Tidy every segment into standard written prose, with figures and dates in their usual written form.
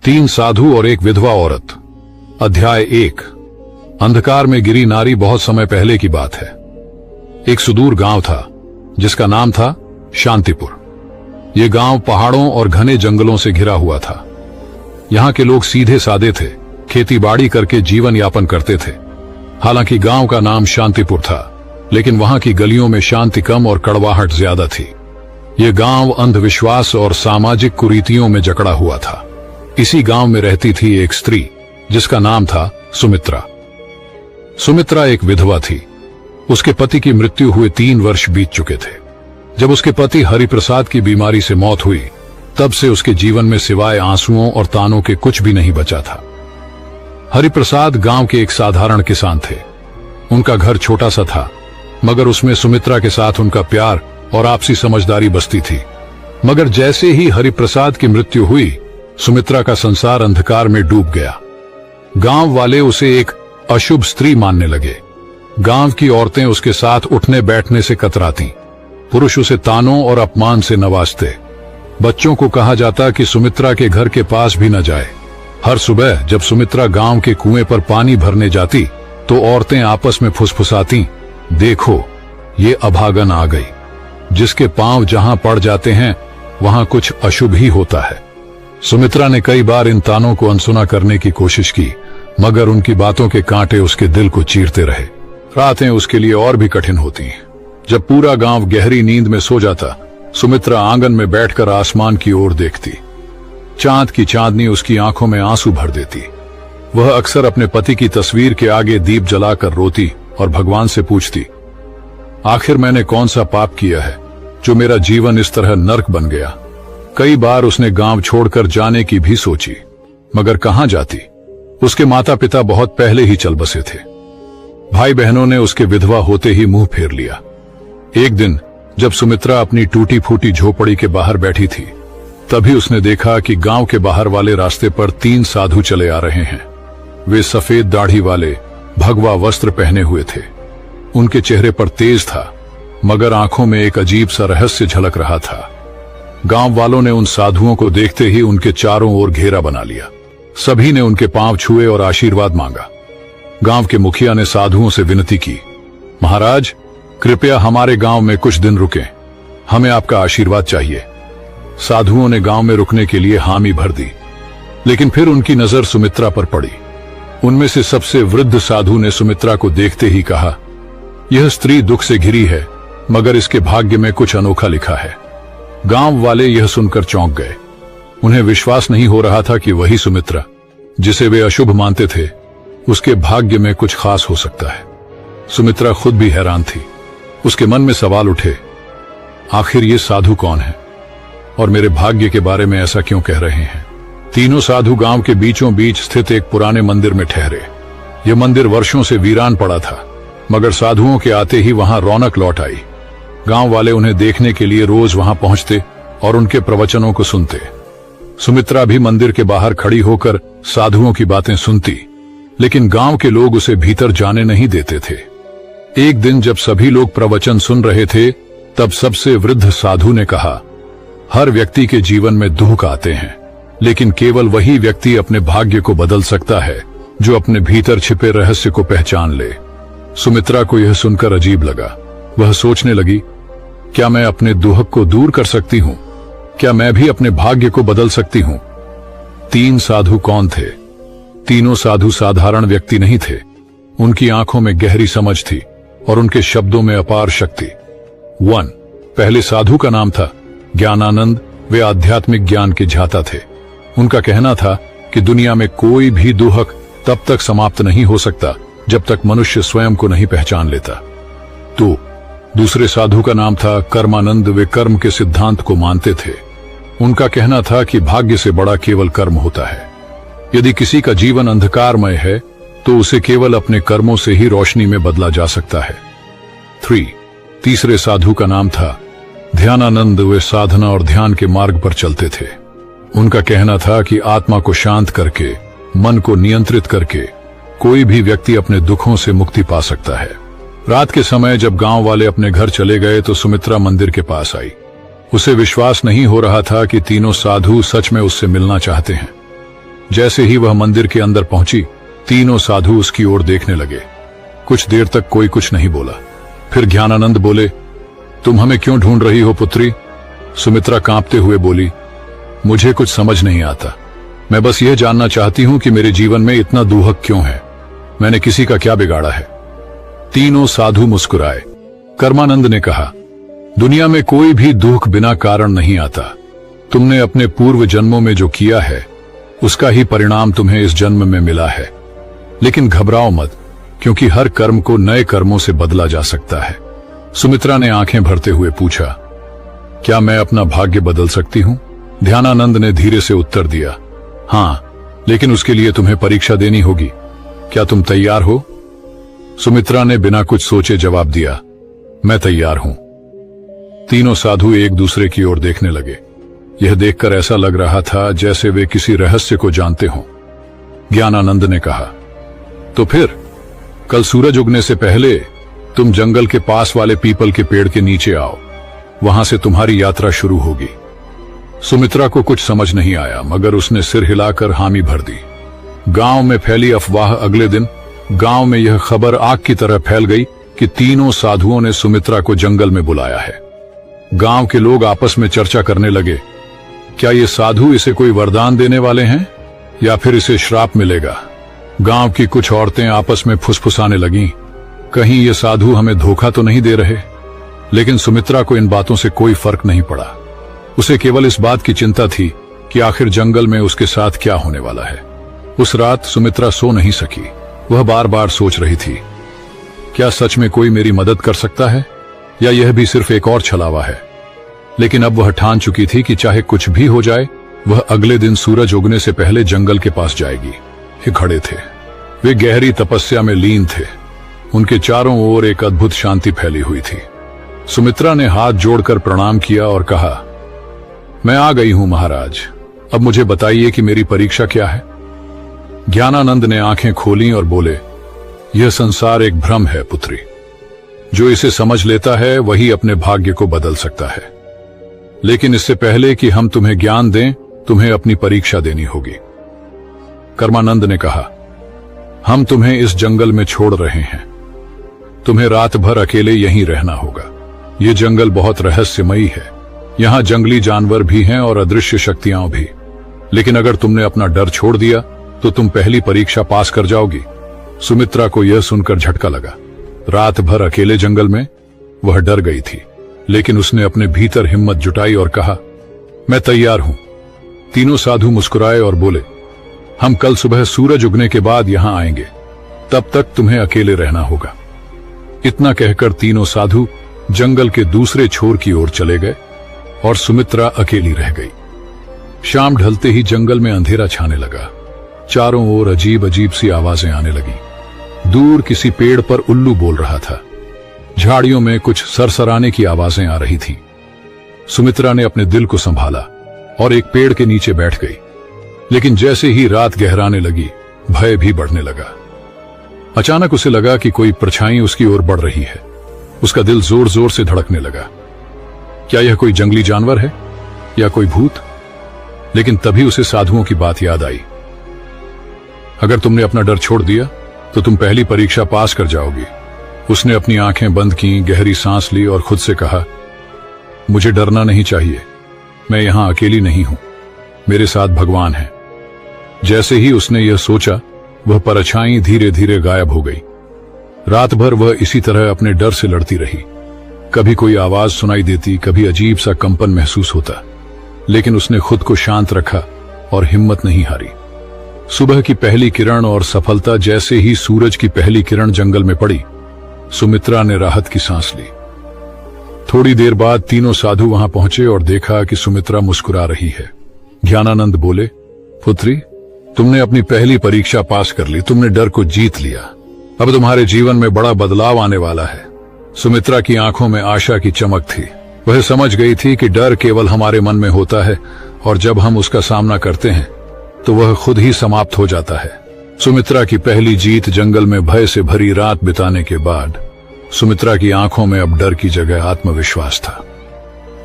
तीन साधु और एक विधवा औरत। अध्याय 1। अंधकार में गिरी नारी। बहुत समय पहले की बात है। एक सुदूर गांव था जिसका नाम था शांतिपुर। यह गांव पहाड़ों और घने जंगलों से घिरा हुआ था। यहां के लोग सीधे सादे थे, खेतीबाड़ी करके जीवन यापन करते थे। हालांकि गांव का नाम शांतिपुर था, लेकिन वहां की गलियों में शांति कम और कड़वाहट ज्यादा थी। यह गांव अंधविश्वास और सामाजिक कुरीतियों में जकड़ा हुआ था। इसी गांव में रहती थी एक स्त्री जिसका नाम था सुमित्रा। सुमित्रा एक विधवा थी। उसके पति की मृत्यु हुए 3 वर्ष बीत चुके थे। जब उसके पति हरिप्रसाद की बीमारी से मौत हुई, तब से उसके जीवन में सिवाय आंसुओं और तानों के कुछ भी नहीं बचा था। हरिप्रसाद गांव के एक साधारण किसान थे। उनका घर छोटा सा था, मगर उसमें सुमित्रा के साथ उनका प्यार और आपसी समझदारी बसती थी। मगर जैसे ही हरिप्रसाद की मृत्यु हुई, सुमित्रा का संसार अंधकार में डूब गया। गांव वाले उसे एक अशुभ स्त्री मानने लगे। गांव की औरतें उसके साथ उठने बैठने से कतराती। पुरुष उसे तानों और अपमान से नवाजते। बच्चों को कहा जाता कि सुमित्रा के घर के पास भी न जाए। हर सुबह जब सुमित्रा गांव के कुएं पर पानी भरने जाती, तो औरतें आपस में फुसफुसाती, देखो ये अभागन आ गई। जिसके पांव जहां पड़ जाते हैं वहां कुछ अशुभ ही होता है। सुमित्रा ने कई बार इन तानों को अनसुना करने की कोशिश की, मगर उनकी बातों के कांटे उसके दिल को चीरते रहे। रातें उसके लिए और भी कठिन होती। जब पूरा गांव गहरी नींद में सो जाता, सुमित्रा आंगन में बैठकर आसमान की ओर देखती। चांद की चांदनी उसकी आंखों में आंसू भर देती। वह अक्सर अपने पति की तस्वीर के आगे दीप जलाकर रोती और भगवान से पूछती, आखिर मैंने कौन सा पाप किया है जो मेरा जीवन इस तरह नर्क बन गया। कई बार उसने गांव छोड़कर जाने की भी सोची, मगर कहां जाती। उसके माता पिता बहुत पहले ही चल बसे थे। भाई बहनों ने उसके विधवा होते ही मुंह फेर लिया। एक दिन जब सुमित्रा अपनी टूटी फूटी झोपड़ी के बाहर बैठी थी, तभी उसने देखा कि गांव के बाहर वाले रास्ते पर 3 साधु चले आ रहे हैं। वे सफेद दाढ़ी वाले, भगवा वस्त्र पहने हुए थे। उनके चेहरे पर तेज था, मगर आंखों में एक अजीब सा रहस्य झलक रहा था। गांव वालों ने उन साधुओं को देखते ही उनके चारों ओर घेरा बना लिया। सभी ने उनके पांव छुए और आशीर्वाद मांगा। गांव के मुखिया ने साधुओं से विनती की, महाराज कृपया हमारे गांव में कुछ दिन रुकें, हमें आपका आशीर्वाद चाहिए। साधुओं ने गांव में रुकने के लिए हामी भर दी, लेकिन फिर उनकी नजर सुमित्रा पर पड़ी। उनमें से सबसे वृद्ध साधु ने सुमित्रा को देखते ही कहा, यह स्त्री दुख से घिरी है, मगर इसके भाग्य में कुछ अनोखा लिखा है। गांव वाले यह सुनकर चौंक गए। उन्हें विश्वास नहीं हो रहा था कि वही सुमित्रा, जिसे वे अशुभ मानते थे, उसके भाग्य में कुछ खास हो सकता है। सुमित्रा खुद भी हैरान थी। उसके मन में सवाल उठे, आखिर ये साधु कौन है और मेरे भाग्य के बारे में ऐसा क्यों कह रहे हैं। तीनों साधु गांव के बीचों बीच स्थित एक पुराने मंदिर में ठहरे। यह मंदिर वर्षों से वीरान पड़ा था, मगर साधुओं के आते ही वहां रौनक लौट आई। गांव वाले उन्हें देखने के लिए रोज वहां पहुंचते और उनके प्रवचनों को सुनते। सुमित्रा भी मंदिर के बाहर खड़ी होकर साधुओं की बातें सुनती, लेकिन गांव के लोग उसे भीतर जाने नहीं देते थे। एक दिन जब सभी लोग प्रवचन सुन रहे थे, तब सबसे वृद्ध साधु ने कहा, हर व्यक्ति के जीवन में दुख आते हैं, लेकिन केवल वही व्यक्ति अपने भाग्य को बदल सकता है जो अपने भीतर छिपे रहस्य को पहचान ले। सुमित्रा को यह सुनकर अजीब लगा। वह सोचने लगी, क्या मैं अपने दुख को दूर कर सकती हूं? क्या मैं भी अपने भाग्य को बदल सकती हूं? 3 साधु कौन थे? तीनों साधु साधारण व्यक्ति नहीं थे। उनकी आंखों में गहरी समझ थी और उनके शब्दों में अपार शक्ति। 1 पहले साधु का नाम था ज्ञानानंद। वे आध्यात्मिक ज्ञान के झाता थे। उनका कहना था कि दुनिया में कोई भी दुख तब तक समाप्त नहीं हो सकता जब तक मनुष्य स्वयं को नहीं पहचान लेता। 2 दूसरे साधु का नाम था कर्मानंद। वे कर्म के सिद्धांत को मानते थे। उनका कहना था कि भाग्य से बड़ा केवल कर्म होता है। यदि किसी का जीवन अंधकारमय है, तो उसे केवल अपने कर्मों से ही रोशनी में बदला जा सकता है। 3 तीसरे साधु का नाम था ध्यानानंद। वे साधना और ध्यान के मार्ग पर चलते थे। उनका कहना था कि आत्मा को शांत करके, मन को नियंत्रित करके कोई भी व्यक्ति अपने दुखों से मुक्ति पा सकता है। रात के समय जब गांव वाले अपने घर चले गए, तो सुमित्रा मंदिर के पास आई। उसे विश्वास नहीं हो रहा था कि तीनों साधु सच में उससे मिलना चाहते हैं। जैसे ही वह मंदिर के अंदर पहुंची, तीनों साधु उसकी ओर देखने लगे। कुछ देर तक कोई कुछ नहीं बोला। फिर ज्ञानानंद बोले, तुम हमें क्यों ढूंढ रही हो पुत्री? सुमित्रा कांपते हुए बोली, मुझे कुछ समझ नहीं आता। मैं बस यह जानना चाहती हूं कि मेरे जीवन में इतना दुहक क्यों है। मैंने किसी का क्या बिगाड़ा है? तीनों साधु मुस्कुराए। कर्मानंद ने कहा, दुनिया में कोई भी दुख बिना कारण नहीं आता। तुमने अपने पूर्व जन्मों में जो किया है उसका ही परिणाम तुम्हें इस जन्म में मिला है। लेकिन घबराओ मत, क्योंकि हर कर्म को नए कर्मों से बदला जा सकता है। सुमित्रा ने आंखें भरते हुए पूछा, क्या मैं अपना भाग्य बदल सकती हूं? ध्यानानंद ने धीरे से उत्तर दिया, हाँ, लेकिन उसके लिए तुम्हें परीक्षा देनी होगी। क्या तुम तैयार हो? सुमित्रा ने बिना कुछ सोचे जवाब दिया, मैं तैयार हूं। तीनों साधु एक दूसरे की ओर देखने लगे। यह देखकर ऐसा लग रहा था जैसे वे किसी रहस्य को जानते हों। ज्ञानानंद ने कहा, तो फिर कल सूरज उगने से पहले तुम जंगल के पास वाले पीपल के पेड़ के नीचे आओ। वहां से तुम्हारी यात्रा शुरू होगी। सुमित्रा को कुछ समझ नहीं आया, मगर उसने सिर हिलाकर हामी भर दी। गांव में फैली अफवाह। अगले दिन गांव में यह खबर आग की तरह फैल गई कि तीनों साधुओं ने सुमित्रा को जंगल में बुलाया है। गांव के लोग आपस में चर्चा करने लगे, क्या ये साधु इसे कोई वरदान देने वाले हैं या फिर इसे श्राप मिलेगा? गांव की कुछ औरतें आपस में फुसफुसाने लगीं, कहीं ये साधु हमें धोखा तो नहीं दे रहे। लेकिन सुमित्रा को इन बातों से कोई फर्क नहीं पड़ा। उसे केवल इस बात की चिंता थी कि आखिर जंगल में उसके साथ क्या होने वाला है। उस रात सुमित्रा सो नहीं सकी। वह बार बार सोच रही थी, क्या सच में कोई मेरी मदद कर सकता है या यह भी सिर्फ एक और छलावा है? लेकिन अब वह ठान चुकी थी कि चाहे कुछ भी हो जाए, वह अगले दिन सूरज उगने से पहले जंगल के पास जाएगी। ये खड़े थे, वे गहरी तपस्या में लीन थे। उनके चारों ओर एक अद्भुत शांति फैली हुई थी। सुमित्रा ने हाथ जोड़कर प्रणाम किया और कहा, मैं आ गई हूं महाराज, अब मुझे बताइए कि मेरी परीक्षा क्या है? ज्ञानानंद ने आंखें खोली और बोले, यह संसार एक भ्रम है पुत्री। जो इसे समझ लेता है वही अपने भाग्य को बदल सकता है। लेकिन इससे पहले कि हम तुम्हें ज्ञान दें, तुम्हें अपनी परीक्षा देनी होगी। कर्मानंद ने कहा, हम तुम्हें इस जंगल में छोड़ रहे हैं। तुम्हें रात भर अकेले यहीं रहना होगा। ये जंगल बहुत रहस्यमयी है। यहाँ जंगली जानवर भी हैं और अदृश्य शक्तियां भी। लेकिन अगर तुमने अपना डर छोड़ दिया तो तुम पहली परीक्षा पास कर जाओगी। सुमित्रा को यह सुनकर झटका लगा। रात भर अकेले जंगल में वह डर गई थी, लेकिन उसने अपने भीतर हिम्मत जुटाई और कहा, मैं तैयार हूं। तीनों साधु मुस्कुराए और बोले, हम कल सुबह सूरज उगने के बाद यहां आएंगे। तब तक तुम्हें अकेले रहना होगा। इतना कहकर तीनों साधु जंगल के दूसरे छोर की ओर चले गए और सुमित्रा अकेली रह गई। शाम ढलते ही जंगल में अंधेरा छाने लगा। चारों ओर अजीब अजीब सी आवाजें आने लगी। दूर किसी पेड़ पर उल्लू बोल रहा था। झाड़ियों में कुछ सरसराने की आवाजें आ रही थीं। सुमित्रा ने अपने दिल को संभाला और एक पेड़ के नीचे बैठ गई। लेकिन जैसे ही रात गहराने लगी, भय भी बढ़ने लगा। अचानक उसे लगा कि कोई परछाई उसकी ओर बढ़ रही है। उसका दिल जोर जोर से धड़कने लगा। क्या यह कोई जंगली जानवर है या कोई भूत? लेकिन तभी उसे साधुओं की बात याद आई। अगर तुमने अपना डर छोड़ दिया तो तुम पहली परीक्षा पास कर जाओगी। उसने अपनी आंखें बंद की, गहरी सांस ली और खुद से कहा, मुझे डरना नहीं चाहिए। मैं यहां अकेली नहीं हूं, मेरे साथ भगवान है। जैसे ही उसने यह सोचा, वह परछाई धीरे धीरे गायब हो गई। रात भर वह इसी तरह अपने डर से लड़ती रही। कभी कोई आवाज सुनाई देती, कभी अजीब सा कंपन महसूस होता, लेकिन उसने खुद को शांत रखा और हिम्मत नहीं हारी। सुबह की पहली किरण और सफलता। जैसे ही सूरज की पहली किरण जंगल में पड़ी, सुमित्रा ने राहत की सांस ली। थोड़ी देर बाद तीनों साधु वहां पहुंचे और देखा कि सुमित्रा मुस्कुरा रही है। ज्ञानानंद बोले, पुत्री, तुमने अपनी पहली परीक्षा पास कर ली। तुमने डर को जीत लिया। अब तुम्हारे जीवन में बड़ा बदलाव आने वाला है। सुमित्रा की आंखों में आशा की चमक थी। वह समझ गई थी कि डर केवल हमारे मन में होता है और जब हम उसका सामना करते हैं तो वह खुद ही समाप्त हो जाता है। सुमित्रा की पहली जीत जंगल में भय से भरी रात बिताने के बाद सुमित्रा की आंखों में अब डर की जगह आत्मविश्वास था।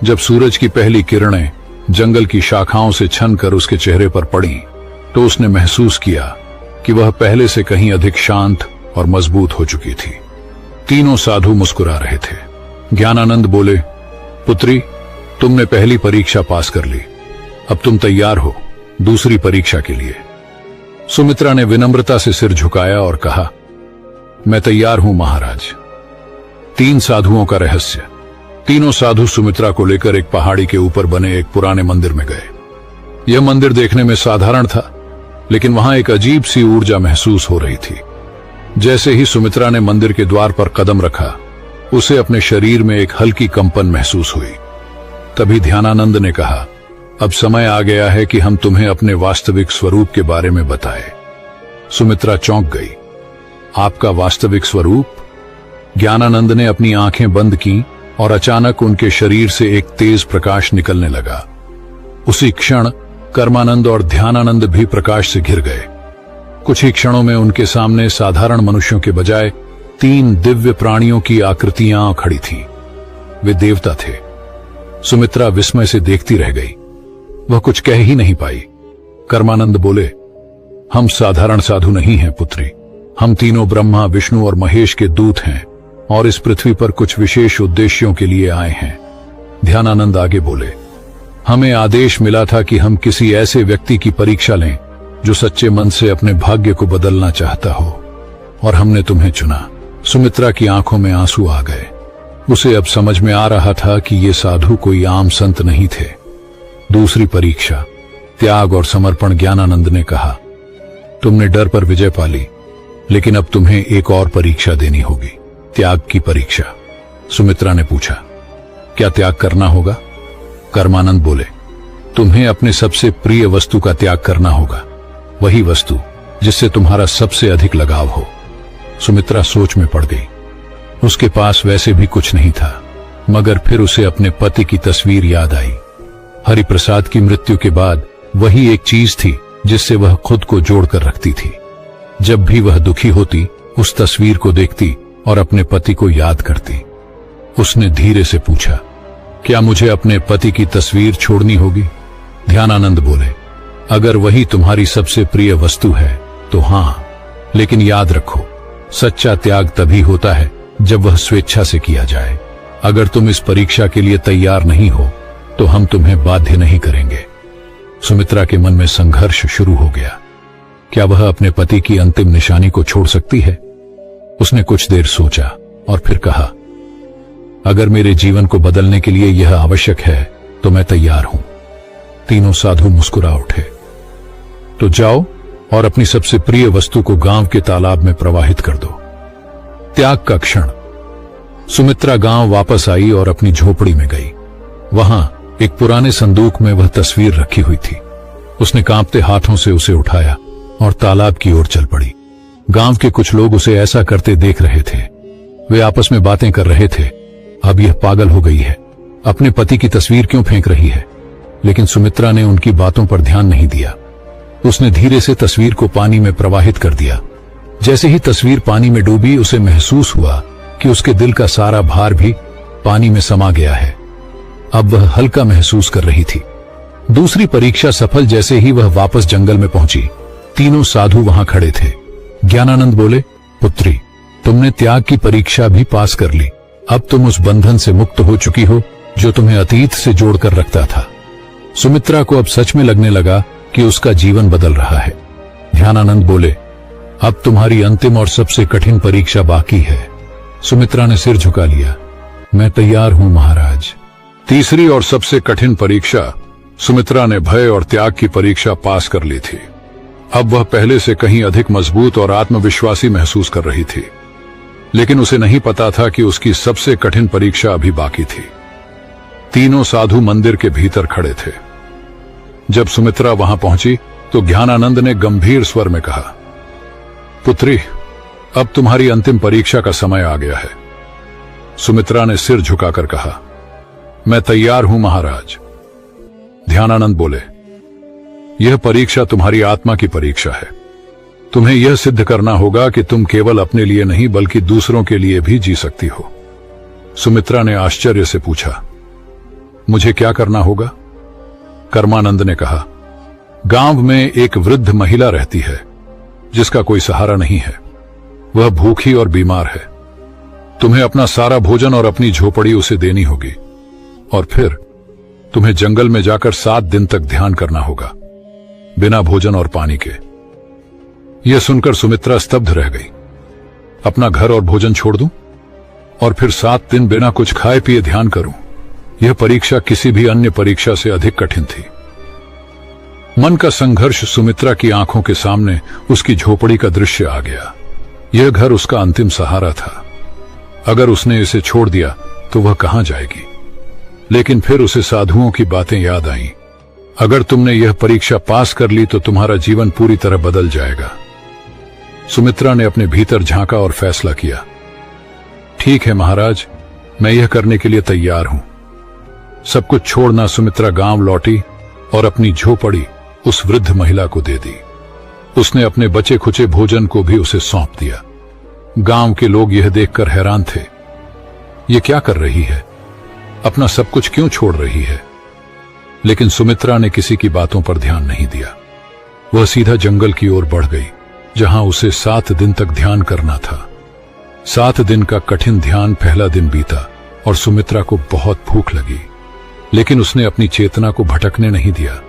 जब सूरज की पहली किरणें जंगल की शाखाओं से छनकर उसके चेहरे पर पड़ी तो उसने महसूस किया कि वह पहले से कहीं अधिक शांत और मजबूत हो चुकी थी। तीनों साधु मुस्कुरा रहे थे। ज्ञानानंद बोले, पुत्री, तुमने पहली परीक्षा पास कर ली, अब तुम तैयार हो दूसरी परीक्षा के लिए। सुमित्रा ने विनम्रता से सिर झुकाया और कहा, मैं तैयार हूं महाराज। 3 साधुओं का रहस्य। तीनों साधु सुमित्रा को लेकर एक पहाड़ी के ऊपर बने एक पुराने मंदिर में गए। यह मंदिर देखने में साधारण था, लेकिन वहां एक अजीब सी ऊर्जा महसूस हो रही थी। जैसे ही सुमित्रा ने मंदिर के द्वार पर कदम रखा, उसे अपने शरीर में एक हल्की कंपन महसूस हुई। तभी ध्यानानंद ने कहा, अब समय आ गया है कि हम तुम्हें अपने वास्तविक स्वरूप के बारे में बताएं। सुमित्रा चौंक गई। आपका वास्तविक स्वरूप? ज्ञानानंद ने अपनी आंखें बंद की और अचानक उनके शरीर से एक तेज प्रकाश निकलने लगा। उसी क्षण कर्मानंद और ध्यानानंद भी प्रकाश से घिर गए। कुछ ही क्षणों में उनके सामने साधारण मनुष्यों के बजाय 3 दिव्य प्राणियों की आकृतियां खड़ी थीं। वे देवता थे। सुमित्रा विस्मय से देखती रह गई। वह कुछ कह ही नहीं पाई। कर्मानंद बोले, हम साधारण साधु नहीं हैं पुत्री, हम तीनों ब्रह्मा, विष्णु और महेश के दूत हैं और इस पृथ्वी पर कुछ विशेष उद्देश्यों के लिए आए हैं। ध्यानानंद आगे बोले, हमें आदेश मिला था कि हम किसी ऐसे व्यक्ति की परीक्षा लें जो सच्चे मन से अपने भाग्य को बदलना चाहता हो, और हमने तुम्हें चुना। सुमित्रा की आंखों में आंसू आ गए। उसे अब समझ में आ रहा था कि ये साधु कोई आम संत नहीं थे। दूसरी परीक्षा, त्याग और समर्पण। ज्ञानानंद ने कहा, तुमने डर पर विजय पा ली, लेकिन अब तुम्हें एक और परीक्षा देनी होगी, त्याग की परीक्षा। सुमित्रा ने पूछा, क्या त्याग करना होगा? कर्मानंद बोले, तुम्हें अपने सबसे प्रिय वस्तु का त्याग करना होगा, वही वस्तु जिससे तुम्हारा सबसे अधिक लगाव हो। सुमित्रा सोच में पड़ गई। उसके पास वैसे भी कुछ नहीं था, मगर फिर उसे अपने पति की तस्वीर याद आई। हरिप्रसाद की मृत्यु के बाद वही एक चीज थी जिससे वह खुद को जोड़कर रखती थी। जब भी वह दुखी होती, उस तस्वीर को देखती और अपने पति को याद करती। उसने धीरे से पूछा, क्या मुझे अपने पति की तस्वीर छोड़नी होगी? ध्यानानंद बोले, अगर वही तुम्हारी सबसे प्रिय वस्तु है तो हां, लेकिन याद रखो, सच्चा त्याग तभी होता है जब वह स्वेच्छा से किया जाए। अगर तुम इस परीक्षा के लिए तैयार नहीं हो तो हम तुम्हें बाध्य नहीं करेंगे। सुमित्रा के मन में संघर्ष शुरू हो गया। क्या वह अपने पति की अंतिम निशानी को छोड़ सकती है? उसने कुछ देर सोचा और फिर कहा, अगर मेरे जीवन को बदलने के लिए यह आवश्यक है तो मैं तैयार हूं। तीनों साधु मुस्कुरा उठे। तो जाओ और अपनी सबसे प्रिय वस्तु को गांव के तालाब में प्रवाहित कर दो। त्याग का क्षण। सुमित्रा गांव वापस आई और अपनी झोपड़ी में गई। वहां एक पुराने संदूक में वह तस्वीर रखी हुई थी। उसने कांपते हाथों से उसे उठाया और तालाब की ओर चल पड़ी। गांव के कुछ लोग उसे ऐसा करते देख रहे थे। वे आपस में बातें कर रहे थे, अब यह पागल हो गई है, अपने पति की तस्वीर क्यों फेंक रही है? लेकिन सुमित्रा ने उनकी बातों पर ध्यान नहीं दिया। उसने धीरे से तस्वीर को पानी में प्रवाहित कर दिया। जैसे ही तस्वीर पानी में डूबी, उसे महसूस हुआ कि उसके दिल का सारा भार भी पानी में समा गया है। अब वह हल्का महसूस कर रही थी। दूसरी परीक्षा सफल। जैसे ही वह वापस जंगल में पहुंची, तीनों साधु वहां खड़े थे। ज्ञानानंद बोले, पुत्री, तुमने त्याग की परीक्षा भी पास कर ली। अब तुम उस बंधन से मुक्त हो चुकी हो जो तुम्हें अतीत से जोड़कर रखता था। सुमित्रा को अब सच में लगने लगा कि उसका जीवन बदल रहा है। ध्यानानंद बोले, अब तुम्हारी अंतिम और सबसे कठिन परीक्षा बाकी है। सुमित्रा ने सिर झुका लिया। मैं तैयार हूं महाराज। तीसरी और सबसे कठिन परीक्षा। सुमित्रा ने भय और त्याग की परीक्षा पास कर ली थी। अब वह पहले से कहीं अधिक मजबूत और आत्मविश्वासी महसूस कर रही थी, लेकिन उसे नहीं पता था कि उसकी सबसे कठिन परीक्षा अभी बाकी थी। तीनों साधु मंदिर के भीतर खड़े थे। जब सुमित्रा वहां पहुंची तो ज्ञानानंद ने गंभीर स्वर में कहा, पुत्री, अब तुम्हारी अंतिम परीक्षा का समय आ गया है। सुमित्रा ने सिर झुकाकर कहा, मैं तैयार हूं महाराज। ध्यानानंद बोले, यह परीक्षा तुम्हारी आत्मा की परीक्षा है। तुम्हें यह सिद्ध करना होगा कि तुम केवल अपने लिए नहीं बल्कि दूसरों के लिए भी जी सकती हो। सुमित्रा ने आश्चर्य से पूछा, मुझे क्या करना होगा? कर्मानंद ने कहा, गांव में एक वृद्ध महिला रहती है जिसका कोई सहारा नहीं है। वह भूखी और बीमार है। तुम्हें अपना सारा भोजन और अपनी झोपड़ी उसे देनी होगी और फिर तुम्हें जंगल में जाकर 7 दिन तक ध्यान करना होगा, बिना भोजन और पानी के। यह सुनकर सुमित्रा स्तब्ध रह गई। अपना घर और भोजन छोड़ दूं और फिर 7 दिन बिना कुछ खाए पिए ध्यान करूं? यह परीक्षा किसी भी अन्य परीक्षा से अधिक कठिन थी। मन का संघर्ष सुमित्रा की आंखों के सामने उसकी झोपड़ी का दृश्य आ गया। यह घर उसका अंतिम सहारा था। अगर उसने इसे छोड़ दिया तो वह कहां जाएगी? लेकिन फिर उसे साधुओं की बातें याद आईं। अगर तुमने यह परीक्षा पास कर ली तो तुम्हारा जीवन पूरी तरह बदल जाएगा। सुमित्रा ने अपने भीतर झांका और फैसला किया, ठीक है महाराज, मैं यह करने के लिए तैयार हूं। सब कुछ छोड़ना सुमित्रा गांव लौटी और अपनी झोपड़ी उस वृद्ध महिला को दे दी। उसने अपने बचे खुचे भोजन को भी उसे सौंप दिया। गांव के लोग यह देखकर हैरान थे। ये क्या कर रही है? अपना सब कुछ क्यों छोड़ रही है? लेकिन सुमित्रा ने किसी की बातों पर ध्यान नहीं दिया। वह सीधा जंगल की ओर बढ़ गई, जहां उसे 7 दिन तक ध्यान करना था। 7 दिन का कठिन ध्यान पहला दिन बीता और सुमित्रा को बहुत भूख लगी, लेकिन उसने अपनी चेतना को भटकने नहीं दिया।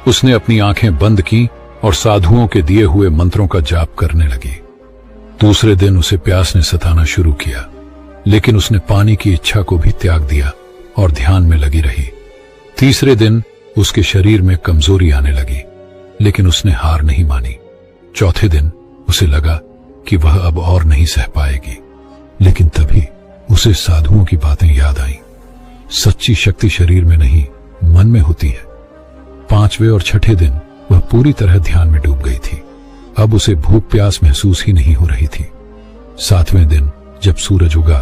उसने अपनी आंखें बंद की और साधुओं के दिए हुए मंत्रों का जाप करने लगी। दूसरे दिन उसे प्यास ने सताना शुरू किया, लेकिन उसने पानी की इच्छा को भी त्याग दिया और ध्यान में लगी रही। तीसरे दिन उसके शरीर में कमजोरी आने लगी, लेकिन उसने हार नहीं मानी। चौथे दिन उसे लगा कि वह अब और नहीं सह पाएगी, लेकिन तभी उसे साधुओं की बातें याद आईं। सच्ची शक्ति शरीर में नहीं, मन में होती है। 5वें और 6ठे दिन वह पूरी तरह ध्यान में डूब गई थी। अब उसे भूख प्यास महसूस ही नहीं हो रही थी। 7वें दिन जब सूरज उगा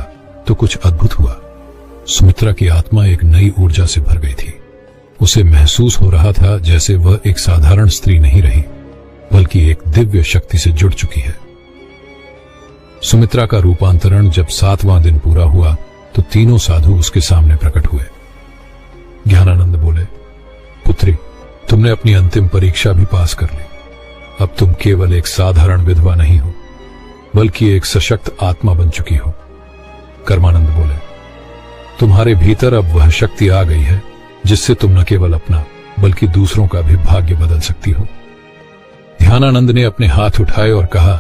तो कुछ अद्भुत हुआ। सुमित्रा की आत्मा एक नई ऊर्जा से भर गई थी। उसे महसूस हो रहा था जैसे वह एक साधारण स्त्री नहीं रही, बल्कि एक दिव्य शक्ति से जुड़ चुकी है। सुमित्रा का रूपांतरण जब 7वां दिन पूरा हुआ तो तीनों साधु उसके सामने प्रकट हुए। ज्ञानानंद बोले, पुत्री, तुमने अपनी अंतिम परीक्षा भी पास कर ली। अब तुम केवल एक साधारण विधवा नहीं हो, बल्कि एक सशक्त आत्मा बन चुकी हो। कर्मानंद बोले, तुम्हारे भीतर अब वह शक्ति आ गई है जिससे तुम न केवल अपना बल्कि दूसरों का भी भाग्य बदल सकती हो। ध्यानानंद ने अपने हाथ उठाए और कहा,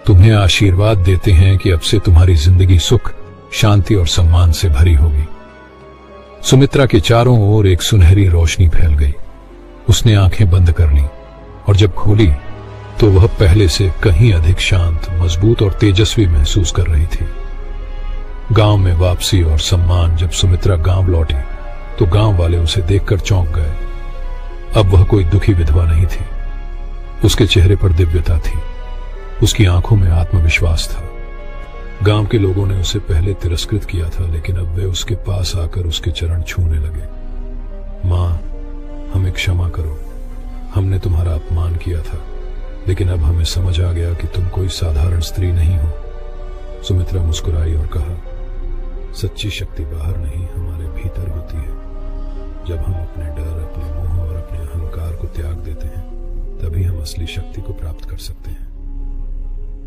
तुम्हें आशीर्वाद देते हैं कि अब से तुम्हारी जिंदगी सुख, शांति और सम्मान से भरी होगी। सुमित्रा के चारों ओर एक सुनहरी रोशनी फैल गई। उसने आंखें बंद कर लीं और जब खोली तो वह पहले से कहीं अधिक शांत, मजबूत और तेजस्वी महसूस कर रही थी। गांव में वापसी और सम्मान। जब सुमित्रा गांव लौटी तो गांव वाले उसे देखकर चौंक गए। अब वह कोई दुखी विधवा नहीं थी। उसके चेहरे पर दिव्यता थी, उसकी आंखों में आत्मविश्वास था। गांव के लोगों ने उसे पहले तिरस्कृत किया था, लेकिन अब वे उसके पास आकर उसके चरण छूने लगे। मां, हमें क्षमा करो, हमने तुम्हारा अपमान किया था, लेकिन अब हमें समझ आ गया कि तुम कोई साधारण स्त्री नहीं हो। सुमित्रा मुस्कुराई और कहा, सच्ची शक्ति बाहर नहीं, हमारे भीतर होती है। जब हम अपने डर, अपने मोह और अपने अहंकार को त्याग देते हैं, तभी हम असली शक्ति को प्राप्त कर सकते हैं।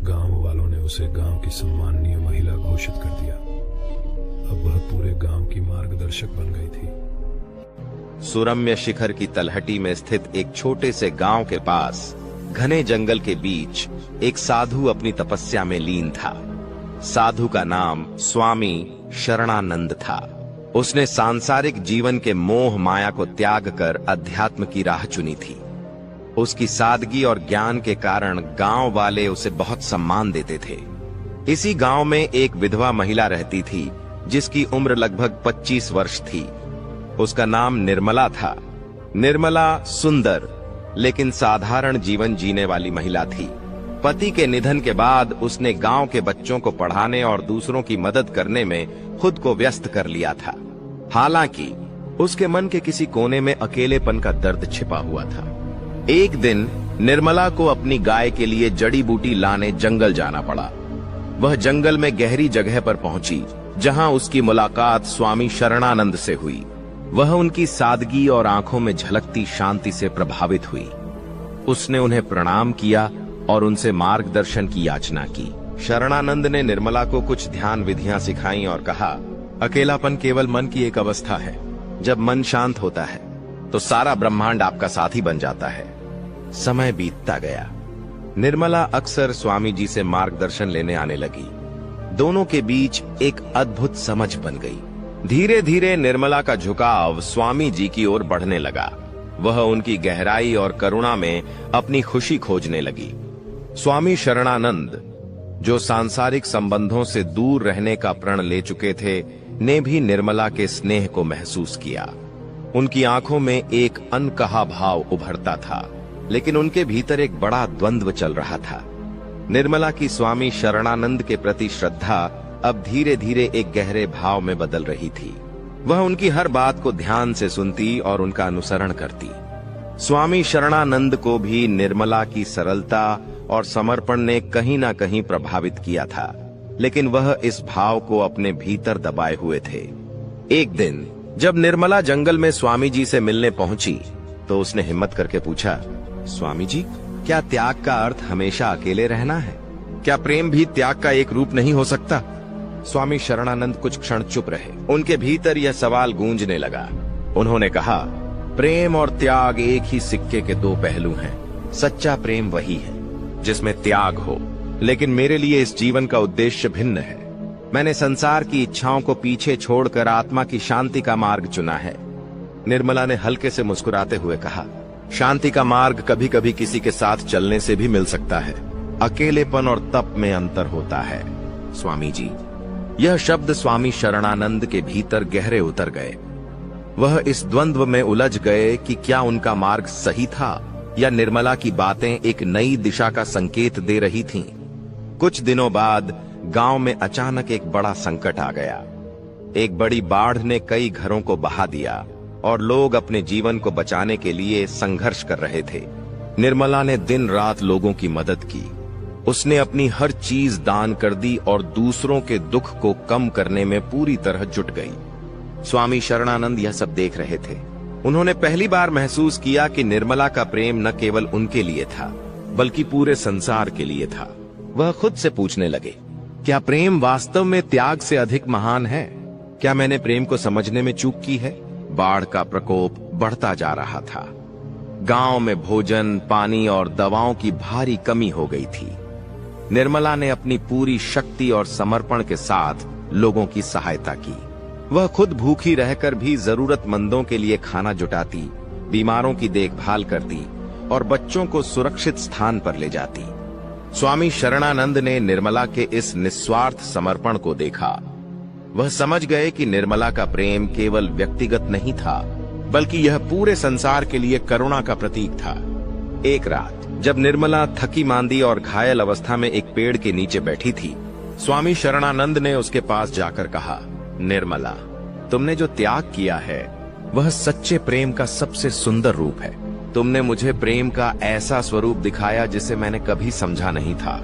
गांव वालों ने उसे गांव की सम्माननीय महिला घोषित कर दिया। अब वह पूरे गांव की मार्गदर्शक बन गई थी। सुरम्य शिखर की तलहटी में स्थित एक छोटे से गांव के पास घने जंगल के बीच एक साधु अपनी तपस्या में लीन था। साधु का नाम स्वामी शरणानंद था। उसने सांसारिक जीवन के मोह माया को त्याग कर अध्यात्म की राह चुनी थी। उसकी सादगी और ज्ञान के कारण गांव वाले उसे बहुत सम्मान देते थे। इसी गांव में एक विधवा महिला रहती थी जिसकी उम्र लगभग 25 वर्ष थी। उसका नाम निर्मला था। निर्मला सुंदर लेकिन साधारण जीवन जीने वाली महिला थी। पति के निधन के बाद उसने गांव के बच्चों को पढ़ाने और दूसरों की मदद करने में खुद को व्यस्त कर लिया था। हालांकि उसके मन के किसी कोने में अकेलेपन का दर्द छिपा हुआ था। एक दिन निर्मला को अपनी गाय के लिए जड़ी बूटी लाने जंगल जाना पड़ा। वह जंगल में गहरी जगह पर पहुंची, जहां उसकी मुलाकात स्वामी शरणानंद से हुई। वह उनकी सादगी और आंखों में झलकती शांति से प्रभावित हुई। उसने उन्हें प्रणाम किया और उनसे मार्गदर्शन की याचना की। शरणानंद ने निर्मला को कुछ ध्यान विधियां सिखाई और कहा, अकेलापन केवल मन की एक अवस्था है। जब मन शांत होता है तो सारा ब्रह्मांड आपका साथी बन जाता है। समय बीतता गया। निर्मला अक्सर स्वामी जी से मार्गदर्शन लेने आने लगी। दोनों के बीच एक अद्भुत समझ बन गई। धीरे धीरे निर्मला का झुकाव स्वामी जी की ओर बढ़ने लगा। वह उनकी गहराई और करुणा में अपनी खुशी खोजने लगी। स्वामी शरणानंद, जो सांसारिक संबंधों से दूर रहने का प्रण ले चुके थे, ने भी निर्मला के स्नेह को महसूस किया। उनकी आंखों में एक अनकहा भाव उभरता था, लेकिन उनके भीतर एक बड़ा द्वंद्व चल रहा था। निर्मला की स्वामी शरणानंद के प्रति श्रद्धा अब धीरे धीरे एक गहरे भाव में बदल रही थी। वह उनकी हर बात को ध्यान से सुनती और उनका अनुसरण करती। स्वामी शरणानंद को भी निर्मला की सरलता और समर्पण ने कहीं ना कहीं प्रभावित किया था, लेकिन वह इस भाव को अपने भीतर दबाए हुए थे। एक दिन जब निर्मला जंगल में स्वामी जी से मिलने पहुंची तो उसने हिम्मत करके पूछा, स्वामी जी, क्या त्याग का अर्थ हमेशा अकेले रहना है? क्या प्रेम भी त्याग का एक रूप नहीं हो सकता? स्वामी शरणानंद कुछ क्षण चुप रहे। उनके भीतर यह सवाल गूंजने लगा। उन्होंने कहा, प्रेम और त्याग एक ही सिक्के के दो पहलू हैं। सच्चा प्रेम वही है जिसमें त्याग हो, लेकिन मेरे लिए इस जीवन का उद्देश्य भिन्न है। मैंने संसार की इच्छाओं को पीछे छोड़कर आत्मा की शांति का मार्ग चुना है। निर्मला ने हल्के से मुस्कुराते हुए कहा, शांति का मार्ग कभी कभी किसी के साथ चलने से भी मिल सकता है। अकेलेपन और तप में अंतर होता है। स्वामी जी, यह शब्द स्वामी शरणानंद के भीतर गहरे उतर गए। वह इस द्वंद्व में उलझ गए कि क्या उनका मार्ग सही था या निर्मला की बातें एक नई दिशा का संकेत दे रही थीं। कुछ दिनों बाद गांव में अचानक एक बड़ा संकट आ गया। एक बड़ी बाढ़ ने कई घरों को बहा दिया और लोग अपने जीवन को बचाने के लिए संघर्ष कर रहे थे। निर्मला ने दिन रात लोगों की मदद की। उसने अपनी हर चीज दान कर दी और दूसरों के दुख को कम करने में पूरी तरह जुट गई। स्वामी शरणानंद यह सब देख रहे थे। उन्होंने पहली बार महसूस किया कि निर्मला का प्रेम न केवल उनके लिए था, बल्कि पूरे संसार के लिए था। वह खुद से पूछने लगे, क्या प्रेम वास्तव में त्याग से अधिक महान है? क्या मैंने प्रेम को समझने में चूक की है? बाढ़ का प्रकोप बढ़ता जा रहा था। गांव में भोजन, पानी और दवाओं की भारी कमी हो गई थी। निर्मला ने अपनी पूरी शक्ति और समर्पण के साथ लोगों की सहायता की। वह खुद भूखी रहकर भी जरूरतमंदों के लिए खाना जुटाती, बीमारों की देखभाल करती और बच्चों को सुरक्षित स्थान पर ले जाती। स्वामी शरणानंद ने निर्मला के इस निस्वार्थ समर्पण को देखा। वह समझ गए कि निर्मला का प्रेम केवल व्यक्तिगत नहीं था, बल्कि यह पूरे संसार के लिए करुणा का प्रतीक था। एक रात जब निर्मला थकी मांदी और घायल अवस्था में एक पेड़ के नीचे बैठी थी, स्वामी शरणानंद ने उसके पास जाकर कहा, निर्मला, तुमने जो त्याग किया है वह सच्चे प्रेम का सबसे सुंदर रूप है। तुमने मुझे प्रेम का ऐसा स्वरूप दिखाया जिसे मैंने कभी समझा नहीं था।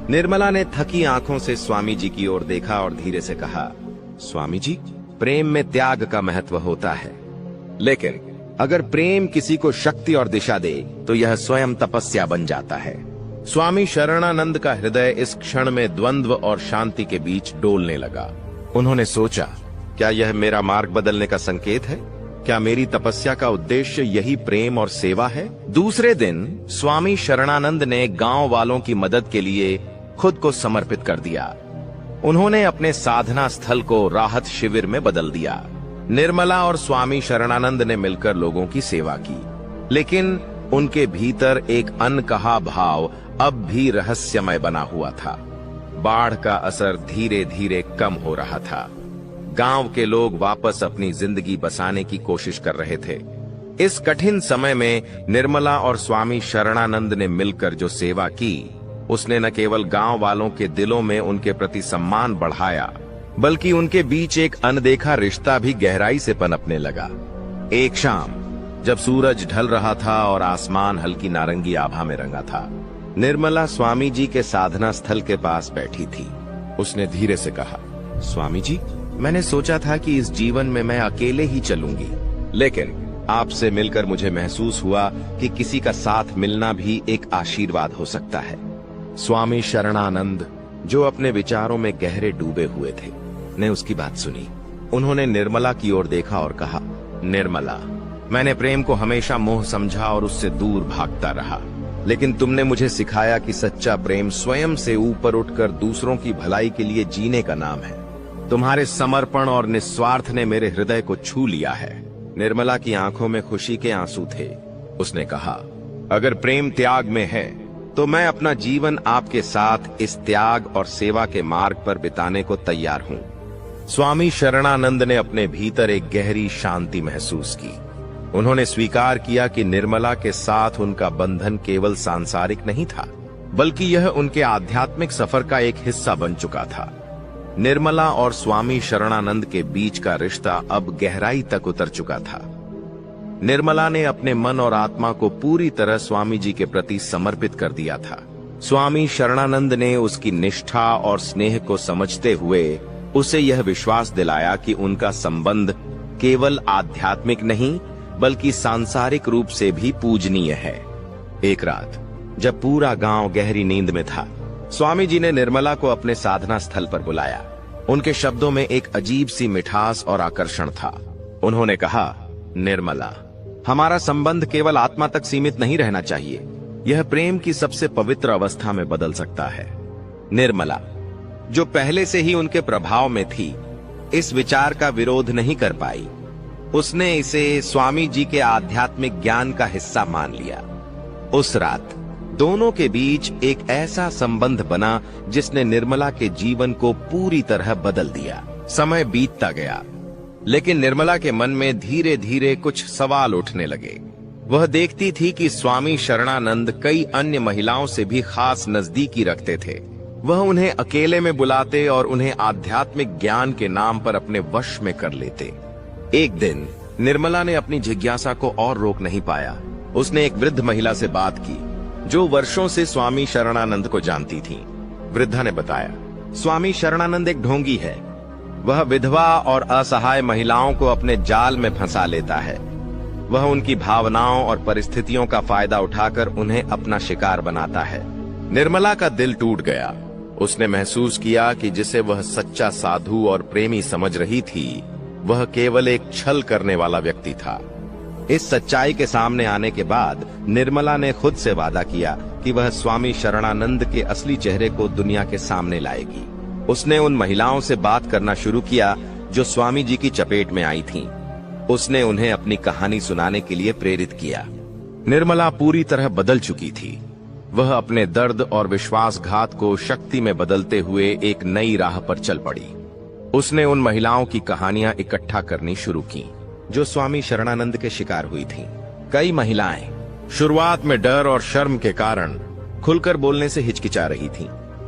निर्मला ने थकी आंखों से स्वामी जी की ओर देखा और धीरे से कहा, स्वामी जी, प्रेम में त्याग का महत्व होता है, लेकिन अगर प्रेम किसी को शक्ति और दिशा दे तो यह स्वयं तपस्या बन जाता है। स्वामी शरणानंद का हृदय इस क्षण में द्वंद्व और शांति के बीच डोलने लगा। उन्होंने सोचा, क्या यह मेरा मार्ग बदलने का संकेत है? क्या मेरी तपस्या का उद्देश्य यही प्रेम और सेवा है? दूसरे दिन स्वामी शरणानंद ने गांव वालों की मदद के लिए खुद को समर्पित कर दिया। उन्होंने अपने साधना स्थल को राहत शिविर में बदल दिया। निर्मला और स्वामी शरणानंद ने मिलकर लोगों की सेवा की, लेकिन उनके भीतर एक अनकहा भाव अब भी रहस्यमय बना हुआ था। बाढ़ का असर धीरे धीरे कम हो रहा था। गांव के लोग वापस अपनी जिंदगी बसाने की कोशिश कर रहे थे। इस कठिन समय में निर्मला और स्वामी शरणानंद ने मिलकर जो सेवा की, उसने न केवल गांव वालों के दिलों में उनके प्रति सम्मान बढ़ाया, बल्कि उनके बीच एक अनदेखा रिश्ता भी गहराई से पनपने लगा। एक शाम जब सूरज ढल रहा था और आसमान हल्की नारंगी आभा में रंगा था, निर्मला स्वामी जी के साधना स्थल के पास बैठी थी। उसने धीरे से कहा, स्वामी जी, मैंने सोचा था कि इस जीवन में मैं अकेले ही चलूंगी, लेकिन आपसे मिलकर मुझे महसूस हुआ कि किसी का साथ मिलना भी एक आशीर्वाद हो सकता है। स्वामी शरणानंद, जो अपने विचारों में गहरे डूबे हुए थे, ने उसकी बात सुनी। उन्होंने निर्मला की ओर देखा और कहा, निर्मला, मैंने प्रेम को हमेशा मोह समझा और उससे दूर भागता रहा, लेकिन तुमने मुझे सिखाया कि सच्चा प्रेम स्वयं से ऊपर उठकर दूसरों की भलाई के लिए जीने का नाम है। तुम्हारे समर्पण और निस्वार्थ ने मेरे हृदय को छू लिया है। निर्मला की आंखों में खुशी के आंसू थे। उसने कहा, अगर प्रेम त्याग में है तो मैं अपना जीवन आपके साथ इस त्याग और सेवा के मार्ग पर बिताने को तैयार हूं। स्वामी शरणानंद ने अपने भीतर एक गहरी शांति महसूस की। उन्होंने स्वीकार किया कि निर्मला के साथ उनका बंधन केवल सांसारिक नहीं था, बल्कि यह उनके आध्यात्मिक सफर का एक हिस्सा बन चुका था। निर्मला और स्वामी शरणानंद के बीच का रिश्ता अब गहराई तक उतर चुका था। निर्मला ने अपने मन और आत्मा को पूरी तरह स्वामी जी के प्रति समर्पित कर दिया था। स्वामी शरणानंद ने उसकी निष्ठा और स्नेह को समझते हुए उसे यह विश्वास दिलाया कि उनका संबंध केवल आध्यात्मिक नहीं बल्कि सांसारिक रूप से भी पूजनीय है। एक रात जब पूरा गांव गहरी नींद में था, स्वामी जी ने निर्मला को अपने साधना स्थल पर बुलाया। उनके शब्दों में एक अजीब सी मिठास और आकर्षण था। उन्होंने कहा, निर्मला, हमारा संबंध केवल आत्मा तक सीमित नहीं रहना चाहिए, यह प्रेम की सबसे पवित्र अवस्था में बदल सकता है। निर्मला, जो पहले से ही उनके प्रभाव में थी, इस विचार का विरोध नहीं कर पाई। उसने इसे स्वामी जी के आध्यात्मिक ज्ञान का हिस्सा मान लिया। उस रात दोनों के बीच एक ऐसा संबंध बना जिसने निर्मला के जीवन को पूरी तरह बदल दिया। समय बीतता गया, लेकिन निर्मला के मन में धीरे धीरे कुछ सवाल उठने लगे। वह देखती थी कि स्वामी शरणानंद कई अन्य महिलाओं से भी खास नजदीकी रखते थे। वह उन्हें अकेले में बुलाते और उन्हें आध्यात्मिक ज्ञान के नाम पर अपने वश में कर लेते। एक दिन निर्मला ने अपनी जिज्ञासा को और रोक नहीं पाया। उसने एक वृद्ध महिला से बात की जो वर्षों से स्वामी शरणानंद को जानती थी। वृद्धा ने बताया, स्वामी शरणानंद एक ढोंगी है। वह विधवा और असहाय महिलाओं को अपने जाल में फंसा लेता है। वह उनकी भावनाओं और परिस्थितियों का फायदा उठाकर उन्हें अपना शिकार बनाता है। निर्मला का दिल टूट गया। उसने महसूस किया कि जिसे वह सच्चा साधु और प्रेमी समझ रही थी, वह केवल एक छल करने वाला व्यक्ति था। इस सच्चाई के सामने आने के बाद निर्मला ने खुद से वादा किया कि वह स्वामी शरणानंद के असली चेहरे को दुनिया के सामने लाएगी। उसने उन महिलाओं से बात करना शुरू किया जो स्वामी जी की चपेट में आई थीं। उसने उन्हें अपनी कहानी सुनाने के लिए प्रेरित किया। निर्मला पूरी तरह बदल चुकी थी। वह अपने दर्द और विश्वासघात को शक्ति में बदलते हुए एक नई राह पर चल पड़ी। उसने उन महिलाओं की कहानियां इकट्ठा करनी शुरू की जो स्वामी शरणानंद के शिकार हुई थीं। कई महिलाएं शुरुआत में डर और शर्म के कारण खुलकर बोलने से हिचकिचा रही थीं,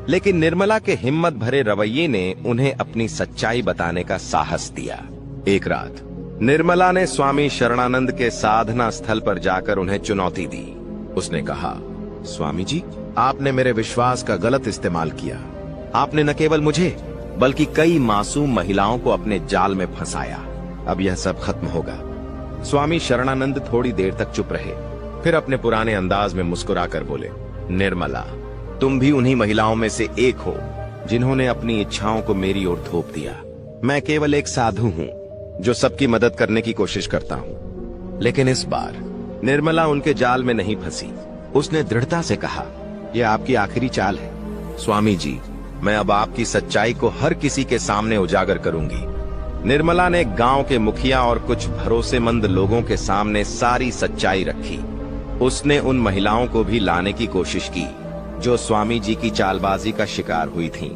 लेकिन निर्मला के हिम्मत भरे रवैये ने उन्हें अपनी सच्चाई बताने का साहस दिया। एक रात निर्मला ने स्वामी शरणानंद के साधना स्थल पर जाकर उन्हें चुनौती दी। उसने कहा, स्वामी जी, आपने मेरे विश्वास का गलत इस्तेमाल किया। आपने न केवल मुझे बल्कि कई मासूम महिलाओं को अपने जाल में फंसाया। अब यह सब खत्म होगा। स्वामी शरणानंद थोड़ी देर तक चुप रहे, फिर अपने पुराने अंदाज में मुस्कुराकर बोले, निर्मला, तुम भी उन्हीं महिलाओं में से एक हो जिन्होंने अपनी इच्छाओं को मेरी ओर थोप दिया। मैं केवल एक साधु हूँ जो सबकी मदद करने की कोशिश करता हूँ। लेकिन इस बार निर्मला उनके जाल में नहीं फंसी। उसने दृढ़ता से कहा, यह आपकी आखिरी चाल है। स्वामी जी, मैं अब आपकी सच्चाई को हर किसी के सामने उजागर करूंगी। निर्मला ने गांव के मुखिया और कुछ भरोसेमंद लोगों के सामने सारी सच्चाई रखी। उसने उन महिलाओं को भी लाने की कोशिश की जो स्वामी जी की चालबाजी का शिकार हुई थीं।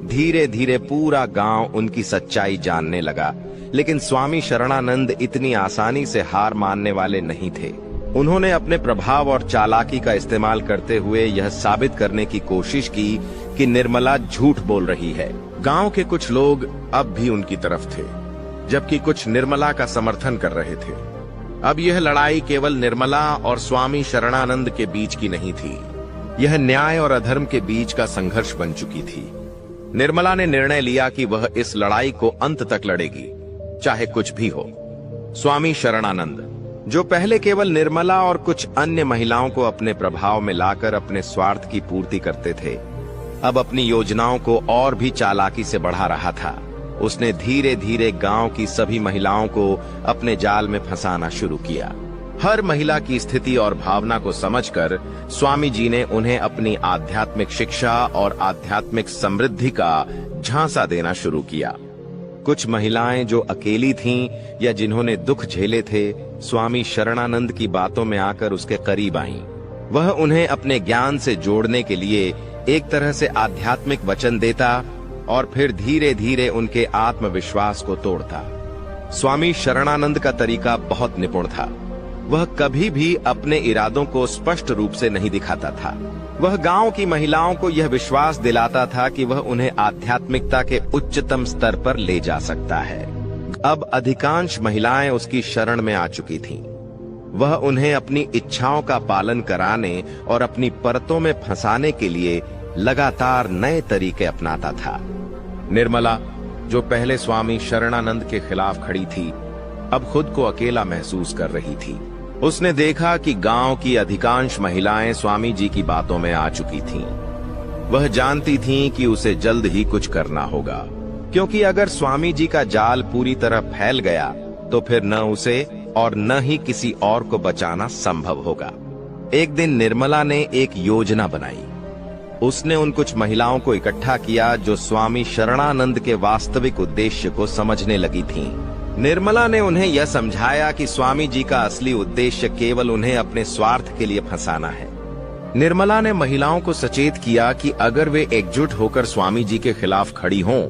धीरे धीरे पूरा गांव उनकी सच्चाई जानने लगा, लेकिन स्वामी शरणानंद इतनी आसानी से हार मानने वाले नहीं थे। उन्होंने अपने प्रभाव और चालाकी का इस्तेमाल करते हुए यह साबित करने की कोशिश की कि निर्मला झूठ बोल रही है। गांव के कुछ लोग अब भी उनकी तरफ थे, जबकि कुछ निर्मला का समर्थन कर रहे थे। अब यह लड़ाई केवल निर्मला और स्वामी शरणानंद के बीच की नहीं थी, यह न्याय और अधर्म के बीच का संघर्ष बन चुकी थी। निर्मला ने निर्णय लिया कि वह इस लड़ाई को अंत तक लड़ेगी, चाहे कुछ भी हो। स्वामी शरणानंद, जो पहले केवल निर्मला और कुछ अन्य महिलाओं को अपने प्रभाव में लाकर अपने स्वार्थ की पूर्ति करते थे, अब अपनी योजनाओं को और भी चालाकी से बढ़ा रहा था। उसने धीरे धीरे गांव की सभी महिलाओं को अपने जाल में फंसाना शुरू किया। हर महिला की स्थिति और भावना को समझकर स्वामी जी ने उन्हें अपनी आध्यात्मिक शिक्षा और आध्यात्मिक समृद्धि का झांसा देना शुरू किया। कुछ महिलाएं जो अकेली थीं या जिन्होंने दुख झेले थे, स्वामी शरणानंद की बातों में आकर उसके करीब आईं। वह उन्हें अपने ज्ञान से जोड़ने के लिए एक तरह से आध्यात्मिक वचन देता और फिर धीरे धीरे उनके आत्मविश्वास को तोड़ता। स्वामी शरणानंद का तरीका बहुत निपुण था। वह कभी भी अपने इरादों को स्पष्ट रूप से नहीं दिखाता था। वह गांव की महिलाओं को यह विश्वास दिलाता था कि वह उन्हें आध्यात्मिकता के उच्चतम स्तर पर ले जा सकता है। अब अधिकांश महिलाएं उसकी शरण में आ चुकी थीं। वह उन्हें अपनी इच्छाओं का पालन कराने और अपनी परतों में फंसाने के लिए लगातार नए तरीके अपनाता था। निर्मला, जो पहले स्वामी शरणानंद के खिलाफ खड़ी थी, अब खुद को अकेला महसूस कर रही थी। उसने देखा कि गांव की अधिकांश महिलाएं स्वामी जी की बातों में आ चुकी थीं। वह जानती थीं कि उसे जल्द ही कुछ करना होगा, क्योंकि अगर स्वामी जी का जाल पूरी तरह फैल गया तो फिर न उसे और न ही किसी और को बचाना संभव होगा। एक दिन निर्मला ने एक योजना बनाई। उसने उन कुछ महिलाओं को इकट्ठा किया जो स्वामी शरणानंद के वास्तविक उद्देश्य को समझने लगी थीं। निर्मला ने उन्हें यह समझाया कि स्वामी जी का असली उद्देश्य केवल उन्हें अपने स्वार्थ के लिए फंसाना है। निर्मला ने महिलाओं को सचेत किया कि अगर वे एकजुट होकर स्वामी जी के खिलाफ खड़ी हों,